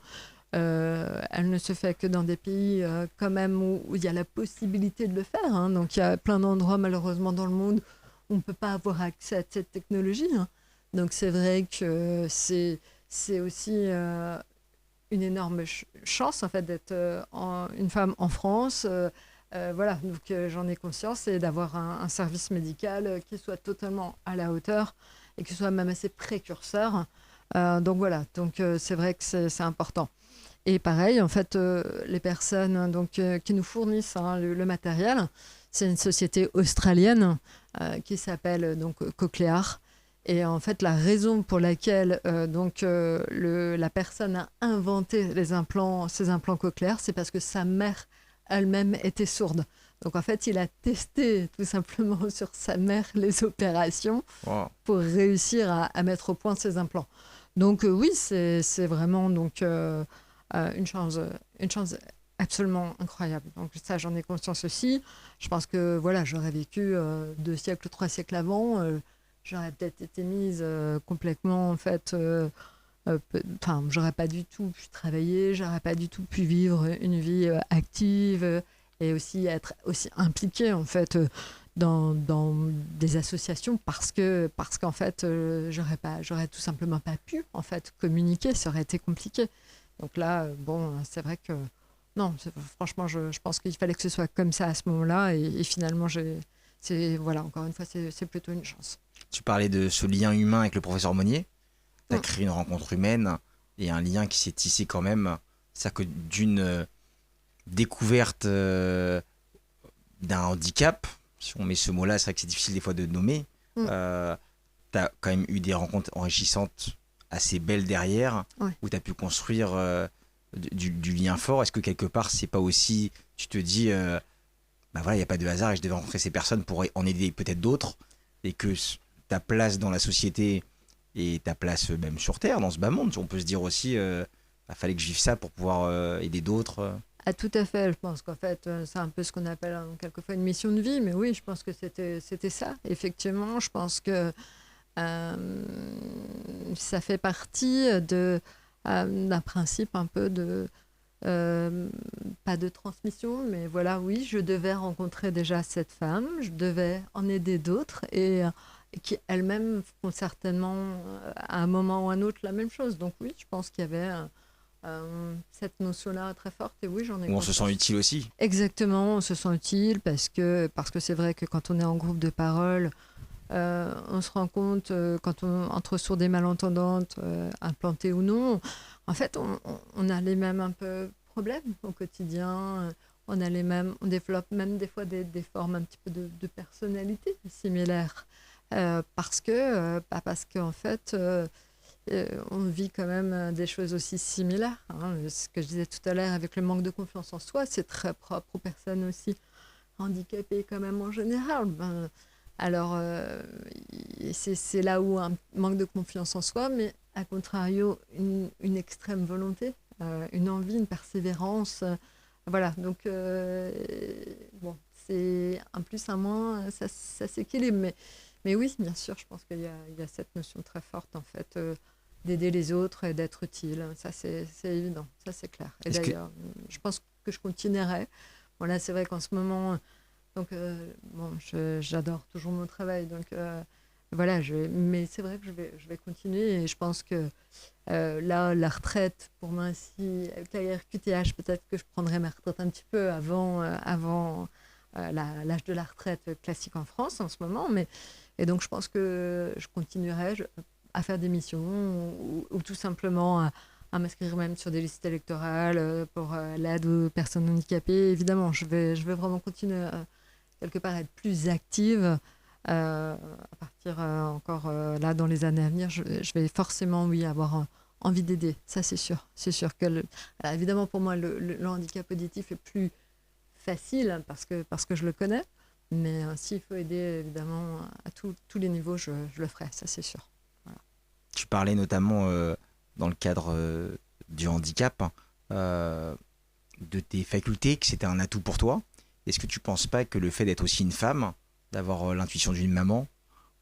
elle ne se fait que dans des pays quand même où il y a la possibilité de le faire hein. Donc il y a plein d'endroits malheureusement dans le monde où on ne peut pas avoir accès à cette technologie hein. Donc c'est vrai que c'est aussi une énorme chance en fait d'être une femme en France. Voilà, donc j'en ai conscience et d'avoir un service médical qui soit totalement à la hauteur et qui soit même assez précurseur. Donc voilà, donc c'est vrai que c'est important. Et pareil, en fait, les personnes donc, qui nous fournissent hein, le matériel, c'est une société australienne qui s'appelle donc Cochlear. Et en fait, la raison pour laquelle la personne a inventé ces implants cochléaires, c'est parce que sa mère elle-même était sourde. Donc en fait, il a testé tout simplement sur sa mère les opérations pour réussir à mettre au point ses implants. Donc oui, c'est vraiment donc, une chance absolument incroyable. Donc ça, j'en ai conscience aussi. Je pense que voilà, j'aurais vécu 2 siècles, 3 siècles avant, j'aurais peut-être été mise complètement en fait. Enfin, j'aurais pas du tout pu travailler, j'aurais pas du tout pu vivre une vie active et aussi être aussi impliquée en fait dans des associations parce qu'en fait j'aurais tout simplement pas pu en fait communiquer, ça aurait été compliqué. Donc là, bon, c'est vrai que non, franchement, je pense qu'il fallait que ce soit comme ça à ce moment-là et finalement voilà, encore une fois, c'est plutôt une chance. Tu parlais de ce lien humain avec le professeur Monnier. Tu as Mm. créé une rencontre humaine et un lien qui s'est tissé quand même. C'est-à-dire que d'une découverte d'un handicap, si on met ce mot-là, c'est vrai que c'est difficile des fois de nommer, Mm. tu as quand même eu des rencontres enrichissantes assez belles derrière, Ouais. où tu as pu construire du lien fort. Est-ce que quelque part, c'est pas aussi, tu te dis, bah voilà, il n'y a pas de hasard et je devais rencontrer ces personnes pour en aider peut-être d'autres, et que ta place dans la société et ta place même sur Terre, dans ce bas monde, on peut se dire aussi, bah, fallait que je vive ça pour pouvoir aider d'autres. Ah, tout à fait. Je pense qu'en fait, c'est un peu ce qu'on appelle quelquefois une mission de vie. Mais oui, je pense que c'était ça. Effectivement, je pense que ça fait partie d'un principe un peu pas de transmission, mais voilà, oui, je devais rencontrer déjà cette femme, je devais en aider d'autres et qui elles-mêmes font certainement à un moment ou à un autre la même chose. Donc oui, je pense qu'il y avait cette notion-là très forte et oui, j'en ai Où on se conscience. sent utile aussi. Exactement, on se sent utile parce que c'est vrai que quand on est en groupe de parole, on se rend compte, quand on entre sur des malentendantes, implantées ou non, en fait, on a les mêmes un peu problèmes au quotidien. On a les mêmes, on développe même des fois des formes un petit peu de personnalité similaires. Parce qu'en fait, on vit quand même des choses aussi similaires, hein. Ce que je disais tout à l'heure avec le manque de confiance en soi, c'est très propre aux personnes aussi handicapées quand même en général. Alors, c'est là où un manque de confiance en soi, mais à contrario, une extrême volonté, une envie, une persévérance. Voilà, donc, bon, c'est un plus, un moins, ça s'équilibre. Mais oui, bien sûr, je pense qu'il y a cette notion très forte, en fait, d'aider les autres et d'être utile. Ça, c'est évident, ça, c'est clair. Et Est-ce que d'ailleurs, je pense que je continuerai. Voilà, c'est vrai qu'en ce moment, donc, bon, j'adore toujours mon travail. Donc, voilà, mais c'est vrai que je vais continuer. Et je pense que là, la retraite, pour moi, si carrière QTH, peut-être que je prendrai ma retraite un petit peu avant l'âge de la retraite classique en France en ce moment. Et donc, je pense que je continuerai à faire des missions ou tout simplement à m'inscrire même sur des listes électorales pour l'aide aux personnes handicapées. Évidemment, je vais vraiment continuer quelque part être plus active à partir encore là dans les années à venir. Je vais forcément, oui, avoir envie d'aider. Ça, c'est sûr. C'est sûr que, alors, évidemment, pour moi, le handicap auditif est plus facile parce que je le connais. Mais s'il faut aider, évidemment, à tous les niveaux, je le ferai. Ça, c'est sûr. Voilà. tu parlais notamment dans le cadre du handicap, de tes facultés, que c'était un atout pour toi. Est-ce que tu penses pas que le fait d'être aussi une femme, d'avoir l'intuition d'une maman,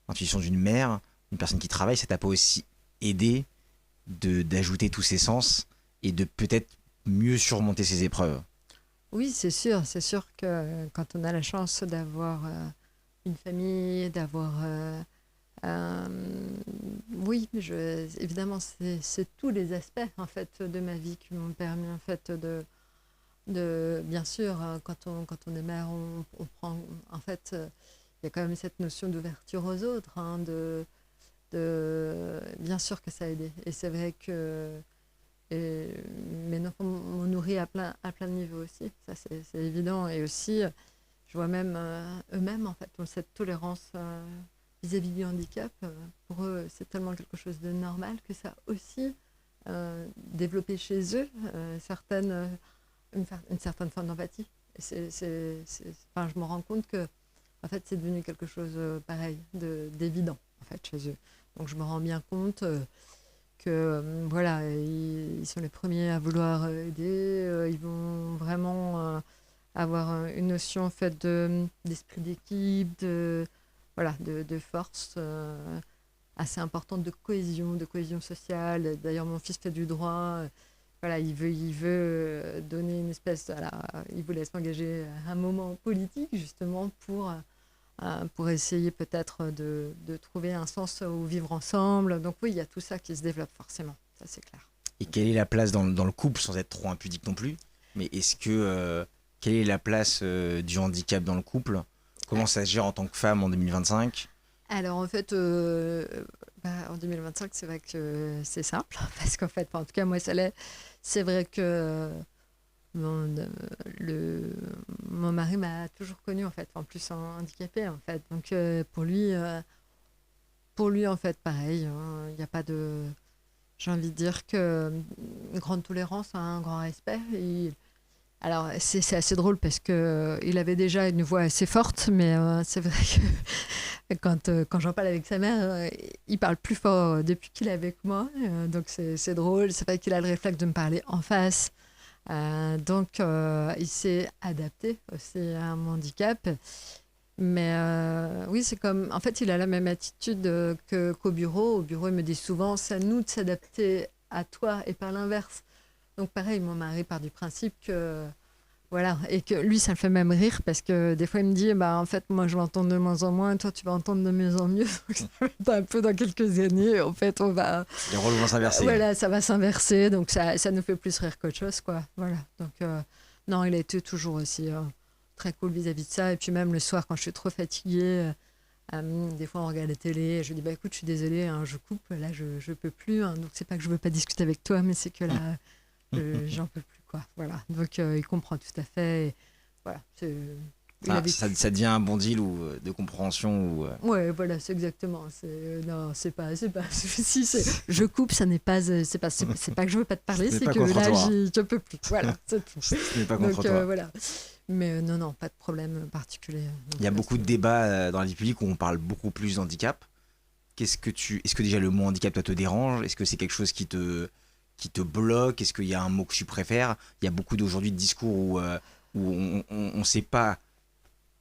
l'intuition d'une mère, une personne qui travaille, ça t'a pas aussi aidé d'ajouter tous ces sens et de peut-être mieux surmonter ces épreuves? Oui, c'est sûr. C'est sûr que quand on a la chance d'avoir une famille, d'avoir oui, évidemment, c'est tous les aspects en fait de ma vie qui m'ont permis en fait bien sûr, quand on est mère, on prend en fait, il y a quand même cette notion d'ouverture aux autres, hein, bien sûr que ça a aidé. Et c'est vrai que mes enfants m'ont nourri à plein de niveaux aussi, ça c'est évident. Et aussi, je vois même eux-mêmes en fait ont cette tolérance vis-à-vis du handicap. Pour eux, c'est tellement quelque chose de normal que ça a aussi développé chez eux une certaine forme d'empathie. Enfin, je me rends compte que en fait, c'est devenu quelque chose pareil, d'évident en fait chez eux. Donc je me rends bien compte voilà, ils sont les premiers à vouloir aider. Ils vont vraiment avoir une notion en fait d'esprit d'équipe, voilà, de force assez importante de cohésion sociale. D'ailleurs, mon fils fait du droit. Voilà, il veut donner une espèce, voilà, il voulait s'engager à un moment politique justement pour essayer peut-être de trouver un sens au vivre ensemble. Donc oui, il y a tout ça qui se développe forcément, ça c'est clair. Et quelle est la place dans le couple, sans être trop impudique non plus, mais quelle est la place du handicap dans le couple? Comment ça se gère en tant que femme en 2025? Alors en fait, en 2025, c'est vrai que c'est simple, parce qu'en fait, en tout cas moi ça l'est. C'est vrai que mon, mon mari m'a toujours connue en fait, en plus handicapée en fait. Donc pour lui en fait pareil, il n'y a pas de... J'ai envie de dire que une grande tolérance, un grand respect. Alors c'est assez drôle parce que il avait déjà une voix assez forte, mais c'est vrai que quand j'en parle avec sa mère, il parle plus fort depuis qu'il est avec moi. Donc c'est drôle. C'est vrai qu'il a le réflexe de me parler en face. Donc il s'est adapté aussi à mon handicap. Mais oui, c'est comme... En fait, il a la même attitude qu'au bureau. Au bureau, il me dit souvent, c'est à nous de s'adapter à toi et pas l'inverse. Donc pareil, mon mari part du principe que... Voilà, et que lui, ça le fait même rire parce que des fois, il me dit, bah, en fait, moi, je vais entendre de moins en moins, toi, tu vas entendre de mieux en mieux. Donc, ça va être un peu dans quelques années, en fait, on va... Les rôles vont s'inverser. Voilà, ça va s'inverser, donc ça nous fait plus rire qu'autre chose, quoi. Voilà, donc non, il a été toujours aussi très cool vis-à-vis de ça. Et puis même le soir, quand je suis trop fatiguée, des fois, on regarde la télé, et je lui dis, bah écoute, je suis désolée, hein, je coupe, là, je peux plus. Hein, donc, c'est pas que je veux pas discuter avec toi, mais c'est que là, j'en peux plus, quoi. Voilà, donc il comprend tout à fait. Et, voilà, ça devient un bon deal de compréhension ou Ouais, voilà, c'est exactement. Non, c'est pas un souci. Je coupe, ça n'est pas, c'est pas que je veux pas te parler, c'est que là, je peux plus. Voilà, c'est tout. Ce n'est pas contre toi. Voilà. Mais non, pas de problème particulier. Il y a beaucoup de débats dans la vie publique où on parle beaucoup plus d'handicap. Est-ce que déjà le mot handicap toi te dérange? Est-ce que c'est quelque chose qui te bloque? Est-ce qu'il y a un mot que tu préfères? Il y a beaucoup d'aujourd'hui de discours où on sait pas.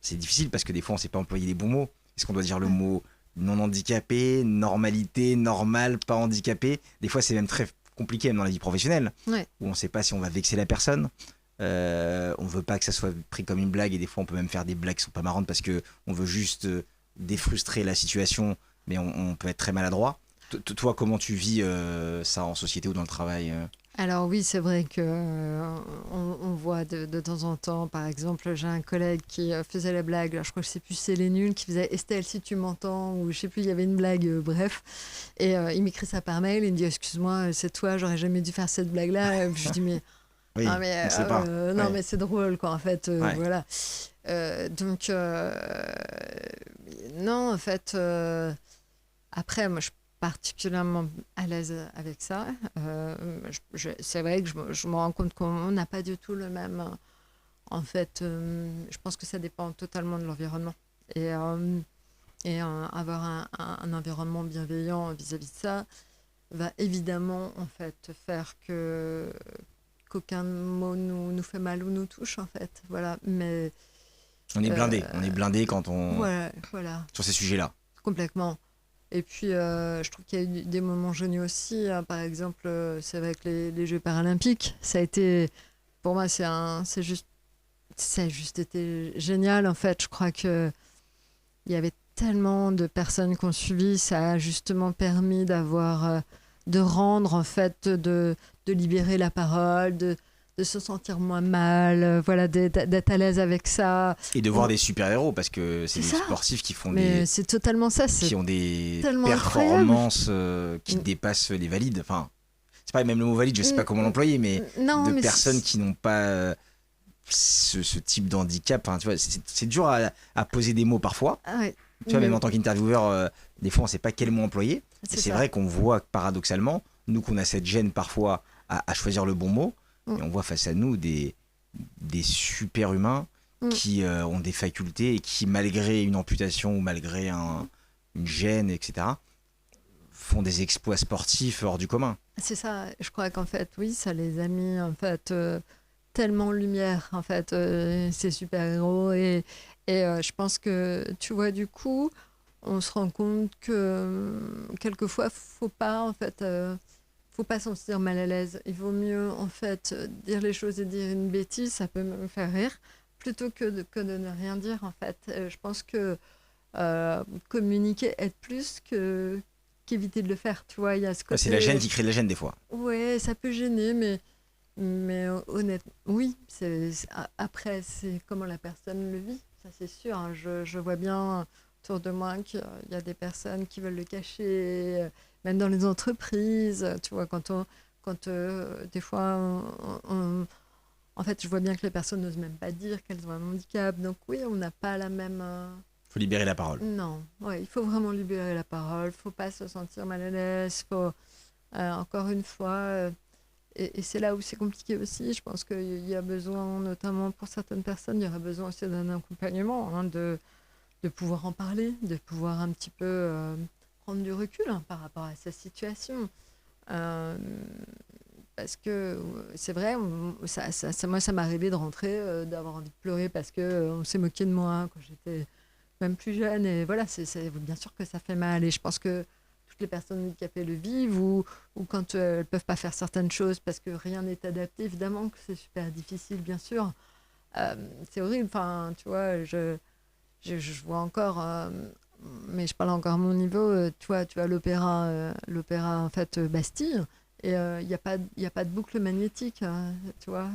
C'est difficile parce que des fois on sait pas employer les bons mots. Est-ce qu'on doit dire le mot non handicapé, normalité, normal, pas handicapé? Des fois c'est même très compliqué même dans la vie professionnelle, ouais. Où on sait pas si on va vexer la personne. On veut pas que ça soit pris comme une blague et des fois on peut même faire des blagues qui sont pas marrantes parce que on veut juste défrustrer la situation, mais on peut être très maladroit. Toi, comment tu vis ça en société ou dans le travail Alors oui, c'est vrai que on voit de temps en temps, par exemple, j'ai un collègue qui faisait la blague, alors je crois que je sais plus, c'est les nuls, qui faisait Estelle si tu m'entends, ou je sais plus, il y avait une blague, bref, et il m'écrit ça par mail, il me dit excuse-moi, c'est toi, j'aurais jamais dû faire cette blague-là, et puis je dis mais oui, non mais non mais c'est drôle quoi en fait, voilà. Donc non en fait après moi je particulièrement à l'aise avec ça. C'est vrai que je me rends compte qu'on n'a pas du tout le même. En fait, je pense que ça dépend totalement de l'environnement. Et avoir un environnement bienveillant vis-à-vis de ça va évidemment en fait faire qu'aucun mot nous fait mal ou nous touche en fait. Voilà. Mais on est blindé quand on voilà. sur ces sujets-là. Complètement. Et puis, je trouve qu'il y a eu des moments géniaux aussi. Hein. Par exemple, c'est vrai que les Jeux paralympiques, ça a été, pour moi, ça a juste été génial. En fait, je crois qu'il y avait tellement de personnes qui ont suivi. Ça a justement permis de rendre, en fait, de libérer la parole, de se sentir moins mal, voilà, d'être à l'aise avec ça. Et de voir des super-héros, parce que c'est des sportifs qui font c'est totalement ça. Qui ont des performances qui dépassent les valides. Enfin, c'est pas même le mot valide, je sais pas comment l'employer, mais personnes qui n'ont pas ce type d'handicap. Enfin, tu vois, c'est dur à poser des mots parfois. Ah ouais. Tu vois, même en tant qu'intervieweur, des fois on sait pas quel mot employer. Et c'est vrai qu'on voit paradoxalement, nous qu'on a cette gêne parfois à choisir le bon mot, et on voit face à nous des super humains qui ont des facultés et qui, malgré une amputation ou malgré une gêne, etc., font des exploits sportifs hors du commun. C'est ça, je crois qu'en fait, oui, ça les a mis en fait tellement en lumière, en fait, ces super-héros. Et je pense que, tu vois, du coup, on se rend compte que quelquefois, faut pas s'en sentir mal à l'aise. Il vaut mieux, en fait, dire les choses et dire une bêtise, ça peut me faire rire, plutôt que de ne rien dire, en fait. Je pense que communiquer aide plus qu'éviter de le faire, tu vois. Il y a ce côté... C'est la gêne qui crée de la gêne des fois. Ouais, ça peut gêner, mais honnêtement, oui. Après, c'est comment la personne le vit, ça c'est sûr. Hein. Je vois bien autour de moi qu'il y a des personnes qui veulent le cacher, même dans les entreprises. Tu vois, des fois, en fait, je vois bien que les personnes n'osent même pas dire qu'elles ont un handicap. Donc oui, on n'a pas la même... Faut libérer la parole. Non, ouais, il faut vraiment libérer la parole. Faut pas se sentir mal à l'aise. Faut, encore une fois... Et c'est là où c'est compliqué aussi. Je pense qu'il y a besoin, notamment pour certaines personnes, il y aurait besoin aussi d'un accompagnement, hein, de pouvoir en parler, de pouvoir un petit peu prendre du recul hein, par rapport à sa situation. Parce que c'est vrai, moi ça m'est arrivé de rentrer, d'avoir envie de pleurer parce qu'on s'est moqué de moi quand j'étais même plus jeune. Et voilà, bien sûr que ça fait mal. Et je pense que les personnes handicapées le vivent ou quand elles ne peuvent pas faire certaines choses parce que rien n'est adapté, évidemment que c'est super difficile, bien sûr. C'est horrible, enfin, tu vois, je vois encore, mais je parle encore à mon niveau, tu vois l'opéra en fait, Bastille, et il n'y a pas de boucle magnétique, tu vois,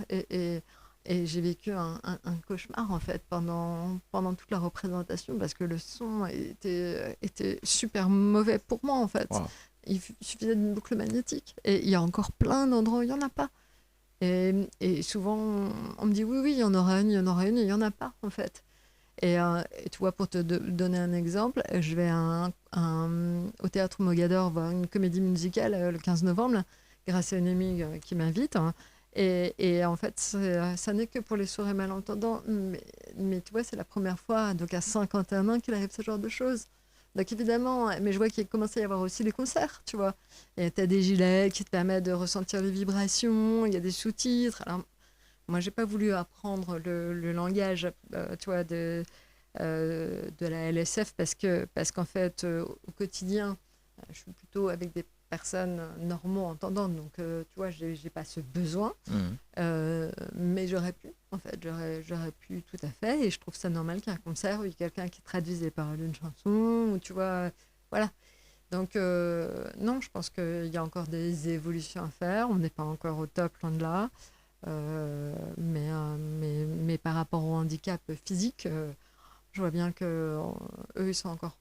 et j'ai vécu un cauchemar en fait pendant toute la représentation parce que le son était super mauvais pour moi en fait. Wow. Il suffisait d'une boucle magnétique et il y a encore plein d'endroits où il n'y en a pas. Et souvent on me dit oui, il y en aura une, et il n'y en a pas en fait. Et tu vois, pour te donner un exemple, je vais au Théâtre Mogador voir une comédie musicale le 15 novembre là, grâce à une amie qui m'invite. Hein. Et en fait, ça n'est que pour les sourds et malentendants. Mais tu vois, c'est la première fois, donc à 51 ans, qu'il arrive ce genre de choses. Donc évidemment, mais je vois qu'il commence à y avoir aussi les concerts, tu vois. Et tu as des gilets qui te permettent de ressentir les vibrations, il y a des sous-titres. Alors, moi, j'ai pas voulu apprendre le langage, tu vois, de la LSF parce qu'en fait, au quotidien, je suis plutôt avec des personnes normaux entendantes, donc tu vois, j'ai pas ce besoin, mais j'aurais pu, en fait, j'aurais pu tout à fait, et je trouve ça normal qu'il y ait un concert où il y ait quelqu'un qui traduise les paroles d'une chanson, ou tu vois, voilà. Donc non, je pense qu'il y a encore des évolutions à faire, on n'est pas encore au top, loin de là, mais par rapport au handicap physique, je vois bien que eux, ils sont encore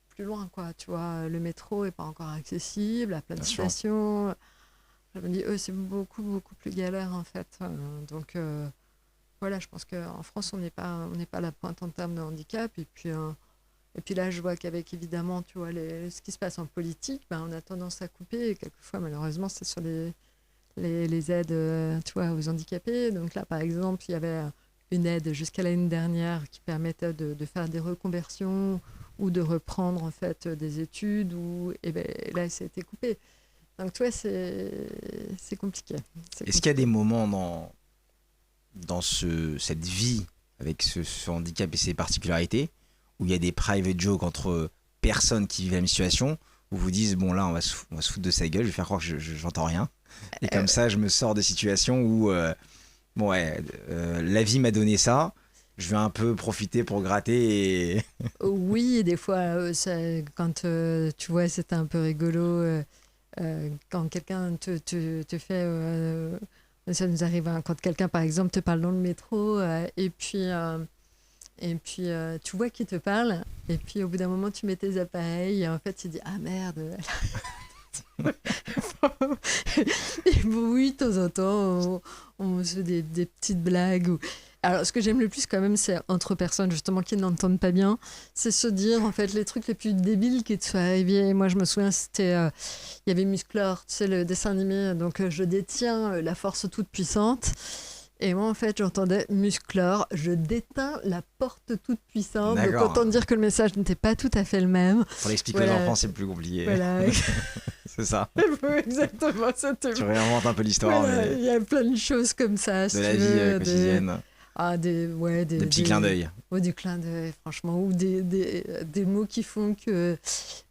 plus loin, quoi, tu vois, le métro est pas encore accessible à plein de stations. Je me dis, eux, c'est beaucoup, beaucoup plus galère, en fait. Donc, voilà, je pense qu'en France, on n'est pas à la pointe en termes de handicap. Et puis là, je vois qu'avec, évidemment, tu vois, ce qui se passe en politique, on a tendance à couper. Et quelquefois, malheureusement, c'est sur les aides, tu vois, aux handicapés. Donc là, par exemple, il y avait une aide jusqu'à l'année dernière qui permettait de faire des reconversions ou de reprendre en fait des études, et ben, là ça a été coupé. Donc tu vois, c'est compliqué. Est-ce qu'il y a des moments dans cette vie avec ce handicap et ses particularités où il y a des private jokes entre personnes qui vivent la même situation, où vous dites bon là on va se foutre de sa gueule, je vais faire croire que j'entends rien, et comme ça je me sors de situations où la vie m'a donné ça, je vais un peu profiter pour gratter. Oui, des fois, quand tu vois, c'était un peu rigolo. Quand quelqu'un te fait... ça nous arrive, hein, quand quelqu'un, par exemple, te parle dans le métro, et puis tu vois qu'il te parle, et puis au bout d'un moment, tu mets tes appareils, et en fait, tu dis « Ah merde !» Et bon, oui, de temps en temps, on se fait des petites blagues. Alors, ce que j'aime le plus, quand même, c'est entre personnes, justement, qui n'entendent pas bien, c'est se dire, en fait, les trucs les plus débiles qui te sont arrivés. Moi, je me souviens, c'était... il y avait Musclor, tu sais, le dessin animé. Donc, je détiens la force toute puissante. Et moi, en fait, j'entendais muscleur, je déteins la porte toute puissante. Donc, D'accord. autant dire que le message n'était pas tout à fait le même. Pour l'expliquer aux Voilà. enfants, c'est plus compliqué. Voilà. C'est ça. Exactement, c'était... Tu réinventes un peu l'histoire, Voilà, mais il y a plein de choses comme ça. de la vie quotidienne. Des petits clins d'œil. Du clin d'œil, franchement. Ou des mots qui font que,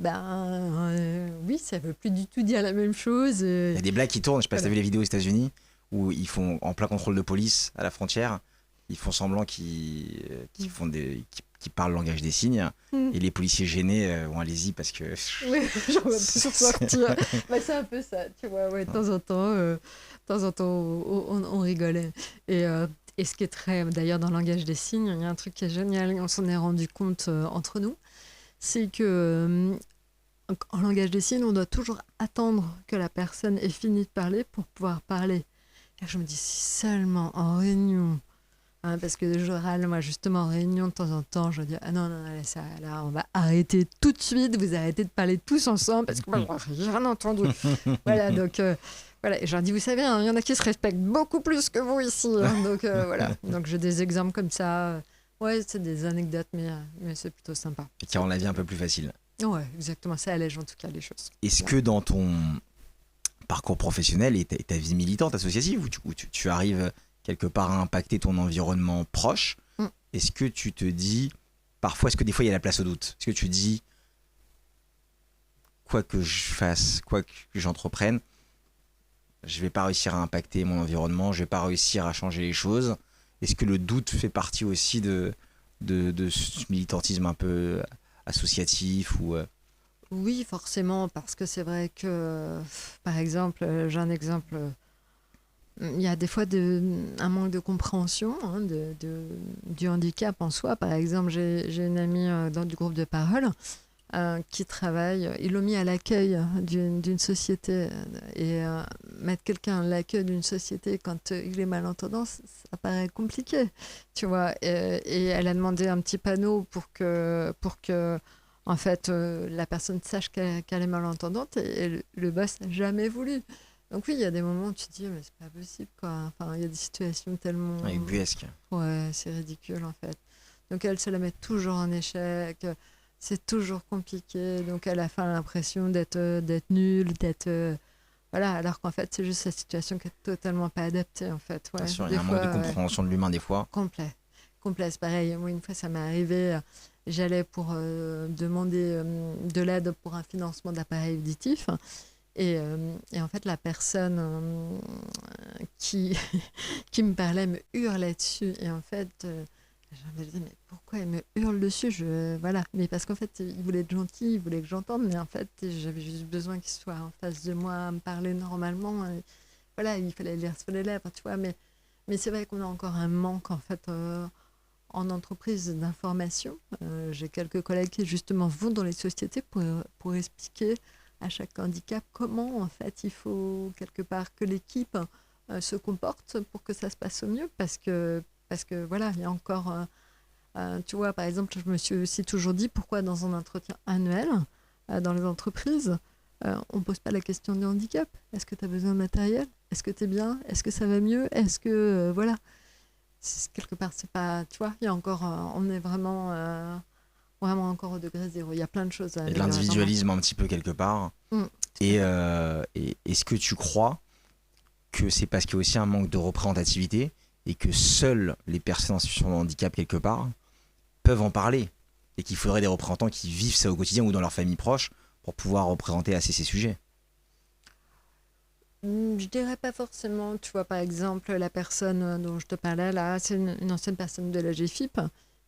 oui, ça ne veut plus du tout dire la même chose. Il y a des blagues qui tournent, je sais pas si tu as Voilà. vu les vidéos aux États-Unis où ils font en plein contrôle de police à la frontière, ils font semblant qu'ils parlent le langage des signes et les policiers gênés vont allez-y parce que Oui, j'en vais plus sortir. C'est un peu ça, tu vois. Ouais, de temps en temps, on rigolait. Et ce qui est très, d'ailleurs, dans le langage des signes, il y a un truc qui est génial, on s'en est rendu compte entre nous, c'est que en langage des signes, on doit toujours attendre que la personne ait fini de parler pour pouvoir parler. Et je me dis, si seulement en réunion, hein, parce que je râle, moi, justement, en réunion, de temps en temps, je dis, ah non, là, on va arrêter tout de suite, vous arrêtez de parler tous ensemble, parce que moi, j'ai rien entendu. Voilà, donc, voilà. Et je leur dis, vous savez, hein, il y en a qui se respectent beaucoup plus que vous ici. Hein, donc, voilà. Donc, j'ai des exemples comme ça. Ouais, c'est des anecdotes, mais c'est plutôt sympa. et qui rend la vie un peu plus facile. Ouais, exactement, ça allège en tout cas les choses. Est-ce que dans ton parcours professionnel et ta vie militante associative où tu arrives quelque part à impacter ton environnement proche, est-ce que tu te dis parfois, est-ce que des fois il y a la place au doute? Est-ce que tu dis quoi que je fasse, quoi que j'entreprenne, je vais pas réussir à impacter mon environnement, je vais pas réussir à changer les choses? Est-ce que le doute fait partie aussi de ce militantisme un peu associatif ou Oui, forcément, parce que c'est vrai que, par exemple, j'ai un exemple, il y a des fois un manque de compréhension hein, du handicap en soi. Par exemple, j'ai une amie dans du groupe de parole qui travaille, ils l'ont mis à l'accueil d'une société et mettre quelqu'un à l'accueil d'une société quand il est malentendant, ça paraît compliqué, tu vois. Et elle a demandé un petit panneau pour que en fait, la personne sache qu'elle est malentendante et le boss n'a jamais voulu. Donc oui, il y a des moments où tu te dis, mais c'est pas possible, quoi. Enfin, il y a des situations tellement... ubuesques? Ouais, c'est ridicule, en fait. Donc elle se la met toujours en échec. C'est toujours compliqué. Donc elle a fait l'impression d'être nulle, voilà, alors qu'en fait, c'est juste la situation qui est totalement pas adaptée, en fait. Ouais, Bien sûr, il y a un manque de compréhension de l'humain des fois. Complet, c'est pareil. Moi, une fois, ça m'est arrivé, j'allais pour demander de l'aide pour un financement d'appareils auditifs. Et en fait, la personne qui me parlait me hurlait dessus. Et en fait, je me disais, mais pourquoi il me hurle dessus? Voilà. Mais parce qu'en fait, il voulait être gentil, il voulait que j'entende. Mais en fait, j'avais juste besoin qu'il soit en face de moi, à me parler normalement. Et voilà, il fallait lire sur les lèvres, tu vois. Mais c'est vrai qu'on a encore un manque, en fait, en entreprise d'information. J'ai quelques collègues qui, justement, vont dans les sociétés pour expliquer à chaque handicap comment, en fait, il faut, quelque part, que l'équipe se comporte pour que ça se passe au mieux. Parce que voilà, il y a encore... tu vois, par exemple, je me suis aussi toujours dit pourquoi dans un entretien annuel, dans les entreprises, on ne pose pas la question du handicap. Est-ce que tu as besoin de matériel? Est-ce que tu es bien? Est-ce que ça va mieux? Est-ce que... voilà. Quelque part, c'est pas... Tu vois, il y a encore... on est vraiment encore au degré zéro. Il y a plein de choses à... Et de l'individualisme un petit peu quelque part. Et est-ce que tu crois que c'est parce qu'il y a aussi un manque de représentativité et que seules les personnes en situation de handicap quelque part peuvent en parler et qu'il faudrait des représentants qui vivent ça au quotidien ou dans leur famille proche pour pouvoir représenter assez ces sujets? Je dirais pas forcément. Tu vois, par exemple, la personne dont je te parlais là, c'est une ancienne personne de la GFIP.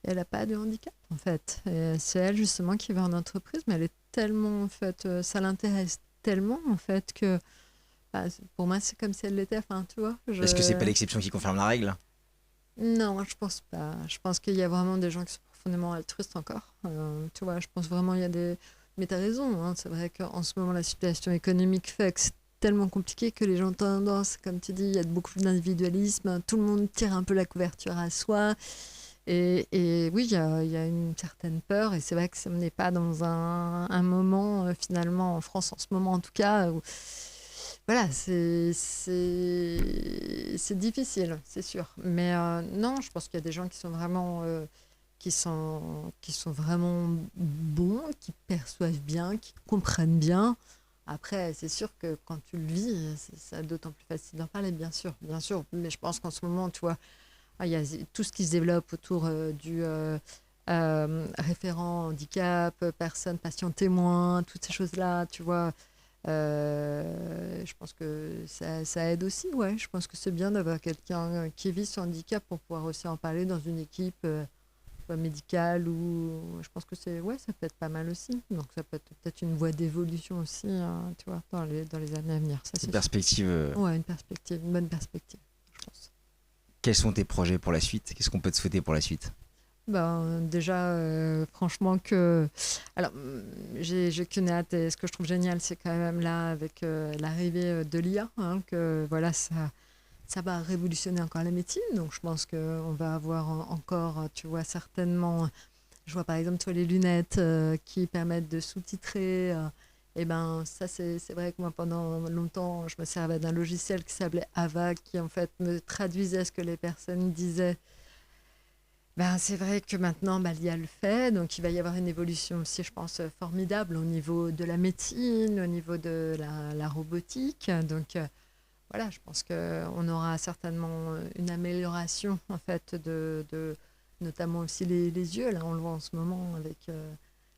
Et elle n'a pas de handicap, en fait. Et c'est elle, justement, qui va en entreprise, mais elle est tellement, en fait, ça l'intéresse tellement, en fait, que pour moi, c'est comme si elle l'était. Enfin, tu vois. Est-ce que c'est pas l'exception qui confirme la règle? Non, je pense pas. Je pense qu'il y a vraiment des gens qui sont profondément altruistes encore. Tu vois, je pense vraiment il y a des... Mais tu as raison, hein, c'est vrai qu'en ce moment, la situation économique fait que c'est tellement compliqué que les gens ont tendance, comme tu dis, il y a beaucoup d'individualisme, tout le monde tire un peu la couverture à soi. Et oui, il y a une certaine peur, et c'est vrai que ça n'est pas dans un moment, finalement, en France en ce moment en tout cas, voilà, c'est difficile, c'est sûr. Mais non, je pense qu'il y a des gens qui sont vraiment, qui sont vraiment bons, qui perçoivent bien, qui comprennent bien. Après, c'est sûr que quand tu le vis, c'est d'autant plus facile d'en parler, bien sûr, bien sûr. Mais je pense qu'en ce moment, tu vois, il y a tout ce qui se développe autour du référent handicap, personne, patient témoin, toutes ces choses-là, tu vois. Je pense que ça aide aussi, ouais. Je pense que c'est bien d'avoir quelqu'un qui vit son handicap pour pouvoir aussi en parler dans une équipe médicale ou je pense que ouais, ça peut être pas mal aussi. Donc ça peut être peut-être une voie d'évolution aussi, hein, tu vois, dans les années à venir. Ça, c'est Une perspective. ouais, une bonne perspective, je pense. Quels sont tes projets pour la suite? Qu'est-ce qu'on peut te souhaiter pour la suite? Ben, déjà, franchement, alors, j'ai qu'une hâte et ce que je trouve génial, c'est quand même là, avec l'arrivée de l'IA, hein, que voilà, ça va révolutionner encore la médecine. Donc, je pense qu'on va avoir encore, tu vois, certainement, je vois par exemple, toi, les lunettes qui permettent de sous-titrer. Et ben, ça, c'est vrai que moi, pendant longtemps, je me servais d'un logiciel qui s'appelait Ava, qui en fait me traduisait ce que les personnes disaient. Ben, c'est vrai que maintenant, l'IA le fait, donc il va y avoir une évolution aussi, je pense, formidable au niveau de la médecine, au niveau de la robotique. Donc voilà, je pense qu'on aura certainement une amélioration, en fait, notamment aussi les yeux. Là, on le voit en ce moment avec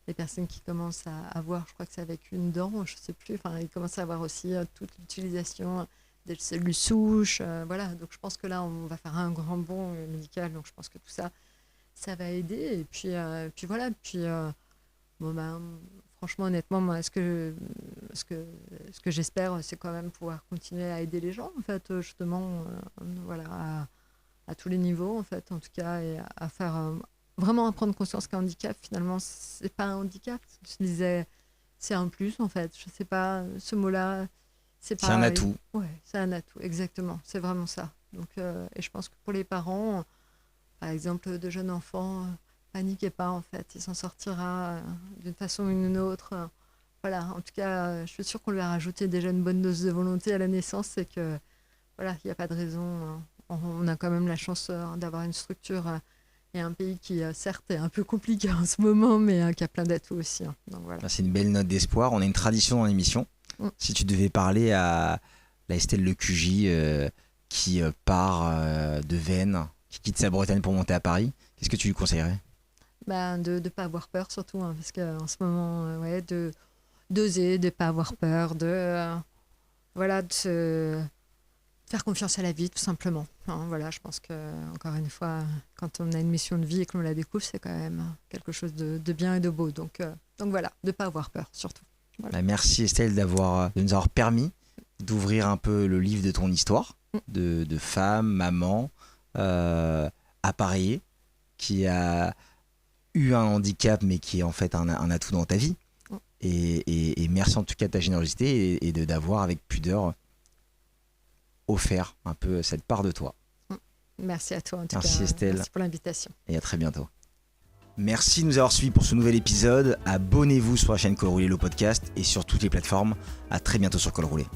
les personnes qui commencent à voir, je crois que c'est avec une dent, je ne sais plus, enfin, ils commencent à avoir aussi toute l'utilisation des cellules souches. Voilà, donc je pense que là, on va faire un grand bond médical, donc je pense que tout ça va aider. Et puis voilà. Puis bon ben, franchement, honnêtement, moi, ce que j'espère, c'est quand même pouvoir continuer à aider les gens, en fait, justement, voilà, à tous les niveaux, en fait, en tout cas, et à faire vraiment à prendre conscience qu'un handicap, finalement, c'est pas un handicap. Je disais, c'est un plus, en fait. Je sais pas, ce mot-là, c'est un pas. atout. Ouais, c'est un atout, exactement. C'est vraiment ça. Donc, et je pense que pour les parents, par exemple, de jeunes enfants, paniquez pas, en fait, il s'en sortira d'une façon ou d'une autre. Voilà, en tout cas, je suis sûre qu'on lui a rajouté déjà une bonne dose de volonté à la naissance, c'est que, voilà, il n'y a pas de raison. On a quand même la chance d'avoir une structure et un pays qui, certes, est un peu compliqué en ce moment, mais qui a plein d'atouts aussi. Hein. Donc, voilà. C'est une belle note d'espoir. On a une tradition dans l'émission. Si tu devais parler à la Estelle Le QJ qui part de Vennes, qui quitte sa Bretagne pour monter à Paris, qu'est-ce que tu lui conseillerais? De ne pas avoir peur, surtout, hein, parce qu'en ce moment, ouais, d'oser, de ne pas avoir peur, voilà, de se faire confiance à la vie, tout simplement. Hein, voilà, je pense que, encore une fois, quand on a une mission de vie et que l'on la découvre, c'est quand même quelque chose de bien et de beau. Donc voilà, de ne pas avoir peur, surtout. Voilà. Merci Estelle de nous avoir permis d'ouvrir un peu le livre de ton histoire, de femme, maman, appareillée, qui a eu un handicap mais qui est en fait un atout dans ta vie. Et merci en tout cas de ta générosité et d'avoir avec pudeur offert un peu cette part de toi. Merci à toi en tout cas. Merci Estelle. Merci pour l'invitation. Et à très bientôt. Merci de nous avoir suivis pour ce nouvel épisode. Abonnez-vous sur la chaîne Col Roulé, le podcast, et sur toutes les plateformes. À très bientôt sur Col Roulé.